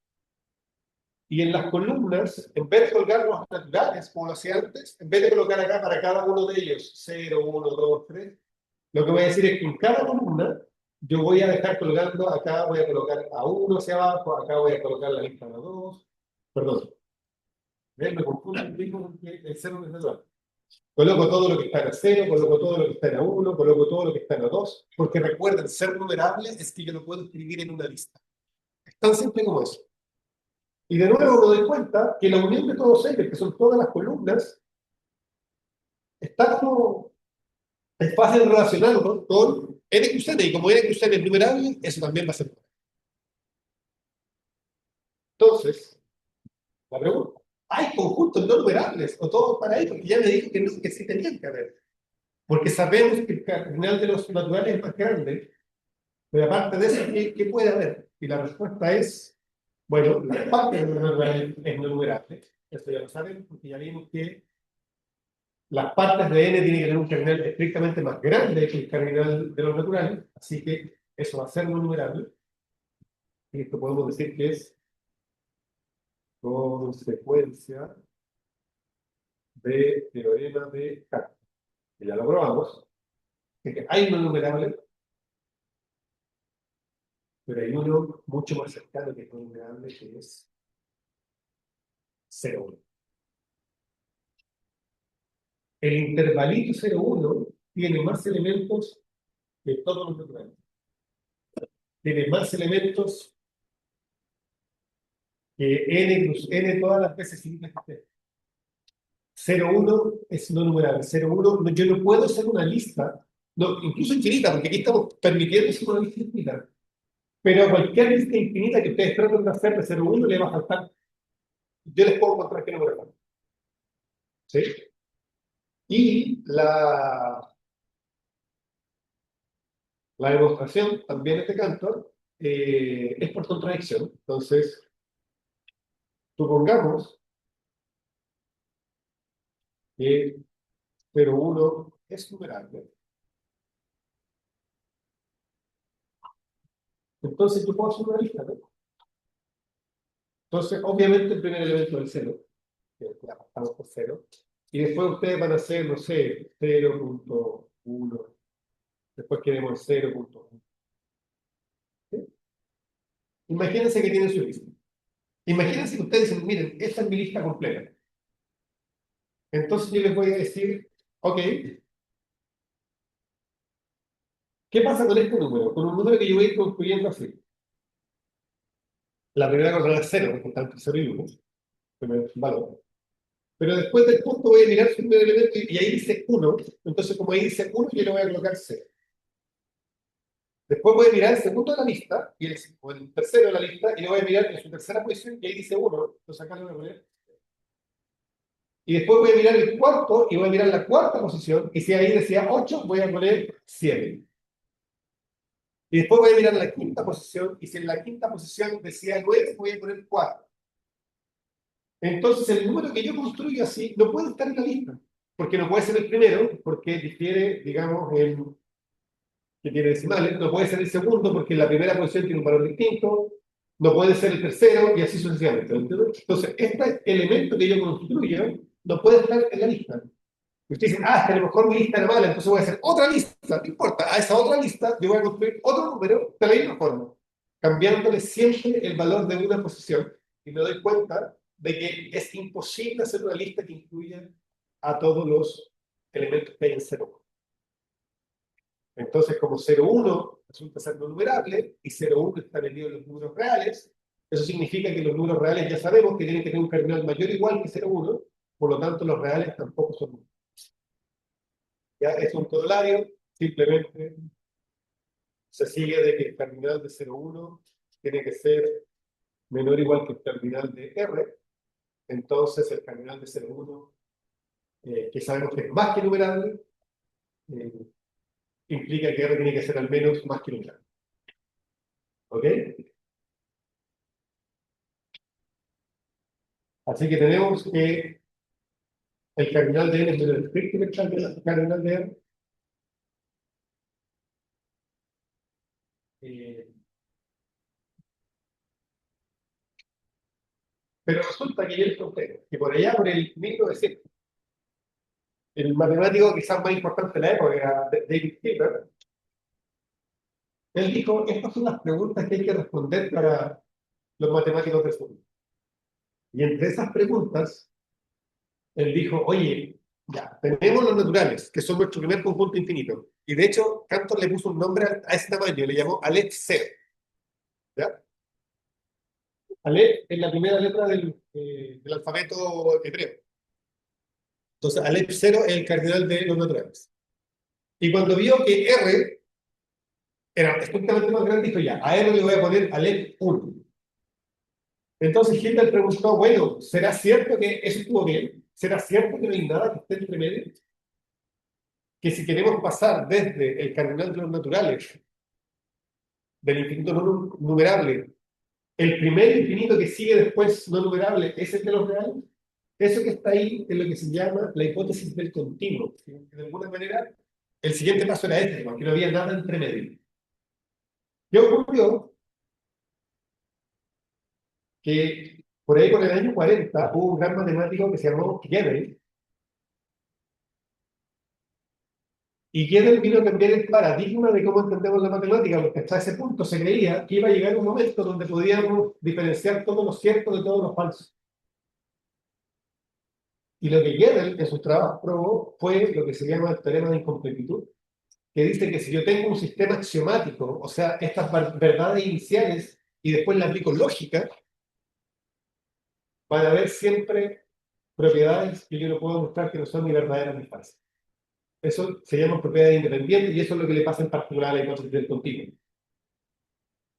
Y en las columnas, en vez de colocar los naturales, como lo hacía antes, en vez de colocar acá para cada uno de ellos 0, 1, 2, 3, lo que voy a decir es que en cada columna yo voy a dejar colgando, acá voy a colocar a uno hacia abajo, acá voy a colocar la lista de dos, perdón, ¿ven? Me confundo un poco porque el cero es el 2. Coloco todo lo que está en a cero, coloco todo lo que está en a uno, coloco todo lo que está en a dos, porque recuerden, ser numerable es que yo lo puedo escribir en una lista. Es tan simple como eso. Y de nuevo me doy cuenta que la unión de todos ellos, que son todas las columnas, está como, es fácil relacionarlo con NQN, y como NQN es numerable, eso también va a ser. Entonces, la pregunta, ¿hay conjuntos no numerables o todos para ahí? Porque ya me dijo que, no, que sí tenían que haber. Porque sabemos que el cardinal de los naturales es más grande, pero aparte de eso, ¿qué puede haber? Y la respuesta es, bueno, la parte de los naturales es no numerable. Esto ya lo saben, porque ya vimos que las partes de n tienen que tener un cardinal estrictamente más grande que el cardinal de los naturales, así que eso va a ser no numerable. Y esto podemos decir que es consecuencia de teorema de Cantor, que ya lo probamos. Es que hay no numerable, pero hay uno mucho más cercano que es no numerable, que es 0,1. El intervalito 0,1 tiene más elementos que todos los naturales. Tiene más elementos que n plus n todas las veces simples que esté. 0,1 es no numerable. 0,1, yo no puedo hacer una lista, no, incluso infinita, porque aquí estamos permitiendo hacer una lista infinita. Pero a cualquier lista infinita que ustedes traten de hacer de 0,1 le va a faltar. Yo les puedo encontrar que no me lo. ¿Sí? Y la demostración también de Cantor es por contradicción. Entonces, supongamos que 0,1 es numerable. Entonces, yo puedo hacer una lista, ¿no? Entonces, obviamente, el primer elemento es el 0, que la pasamos por 0. Y después ustedes van a hacer, no sé, 0,1. Después queremos 0,1. ¿Sí? Imagínense que tienen su lista. Imagínense que ustedes dicen, miren, esta es mi lista completa. Entonces yo les voy a decir, ok, ¿qué pasa con este número? Con un número que yo voy a ir construyendo así. La primera coordenada es 0, porque está entre 0 y 1. Primer valor. Pero después del punto voy a mirar su primer elemento y ahí dice 1. Entonces, como ahí dice 1, yo le voy a colocar 0. Después voy a mirar el segundo de la lista, o el tercero de la lista, y le voy a mirar en su tercera posición, y ahí dice 1. Entonces acá le voy a poner. Y después voy a mirar el cuarto, y voy a mirar la cuarta posición, y si ahí decía 8, voy a poner 7. Y después voy a mirar la quinta posición, y si en la quinta posición decía 9, voy a poner 4. Entonces el número que yo construyo así no puede estar en la lista, porque no puede ser el primero, porque difiere, digamos, que tiene decimales, no puede ser el segundo, porque la primera posición tiene un valor distinto, no puede ser el tercero, y así sucesivamente. Entonces, este elemento que yo construyo no puede estar en la lista. Y usted dice, es que a lo mejor mi lista era mala, entonces voy a hacer otra lista, no importa, a esa otra lista yo voy a construir otro número de la misma forma, cambiándole siempre el valor de una posición, y me doy cuenta de que es imposible hacer una lista que incluya a todos los elementos que hay en 0. Entonces, como 0,1 resulta ser no numerable, y 0,1 está medido en los números reales, eso significa que los números reales ya sabemos que tienen que tener un cardinal mayor o igual que 0,1, por lo tanto los reales tampoco son números. Ya es un corolario, simplemente se sigue de que el cardinal de 0,1 tiene que ser menor o igual que el cardinal de R, entonces el cardinal de 0,1, que sabemos que es más que numerable, eh, implica que R tiene que ser al menos más que numerable. ¿Ok? Así que tenemos que el cardinal de N es menor que el cardinal de R. Eh, pero resulta que yo les conté que por allá, por el 1900, el matemático quizás más importante de la época, David Hilbert, Él dijo, estas son las preguntas que hay que responder para los matemáticos del futuro. Y entre esas preguntas, él dijo, oye, ya, tenemos los naturales, que son nuestro primer conjunto infinito. Y de hecho, Cantor le puso un nombre a ese tamaño, le llamó Aleph cero. ¿Ya? Aleph es la primera letra del alfabeto hebreo. Entonces, Aleph cero es el cardinal de los naturales. Y cuando vio que R era estrictamente más grande, dijo ya, a R le voy a poner Aleph uno. Entonces Hitler preguntó, bueno, ¿será cierto que eso estuvo bien? ¿Será cierto que no hay nada que esté entre medio? Que si queremos pasar desde el cardinal de los naturales, del infinito no numerable, el primer infinito que sigue después no numerable es el de los reales, eso que está ahí es lo que se llama la hipótesis del continuo. De alguna manera, el siguiente paso era este, porque no había nada entre medio. ¿Qué ocurrió? Que por ahí, por el año 40, hubo un gran matemático que se llamó Gödel, y Gödel vino a cambiar el paradigma de cómo entendemos la matemática, porque hasta ese punto se creía que iba a llegar un momento donde podíamos diferenciar todo lo cierto de todo lo falso. Y lo que Gödel en sus trabajos probó fue lo que se llama el teorema de incompletitud, que dice que si yo tengo un sistema axiomático, o sea, estas verdades iniciales, y después le aplico lógica, van a haber siempre propiedades que yo no puedo mostrar que no son ni verdaderas ni falsas. Eso se llama propiedad independiente y eso es lo que le pasa en particular a la hipótesis del continuo.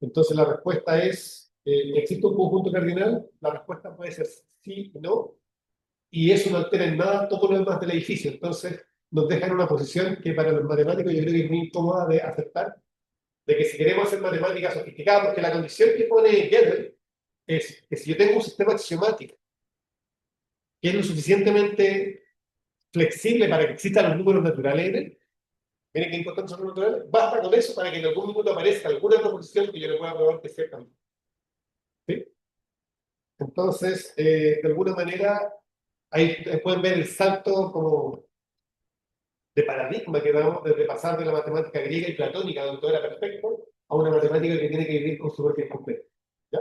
Entonces la respuesta es, ¿existe un conjunto cardinal? La respuesta puede ser sí y no, y eso no altera en nada todo lo demás del edificio. Entonces nos deja en una posición que para los matemáticos yo creo que es muy incómoda de aceptar, de que si queremos hacer matemáticas sofisticadas, porque la condición que pone Gödel es que si yo tengo un sistema axiomático que es lo suficientemente flexible para que existan los números naturales en él, miren qué importantes son los naturales, basta con eso para que en algún minuto aparezca alguna proposición que yo le pueda probar que es cierta. ¿Sí? Entonces, de alguna manera, ahí pueden ver el salto como de paradigma que damos desde pasar de la matemática griega y platónica, donde todo era perfecto, a una matemática que tiene que vivir con su propio completo. ¿Ya?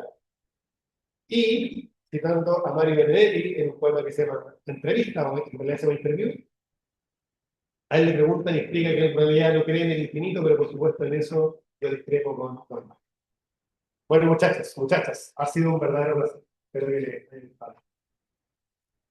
Y citando a Mario Benedetti en un poema que se llama Entrevista, o en realidad se llama Interview, a él le preguntan y explica que en realidad no cree en el infinito, pero por supuesto en eso yo discrepo con. Bueno, muchachas, ha sido un verdadero placer. Espero que les haya gustado.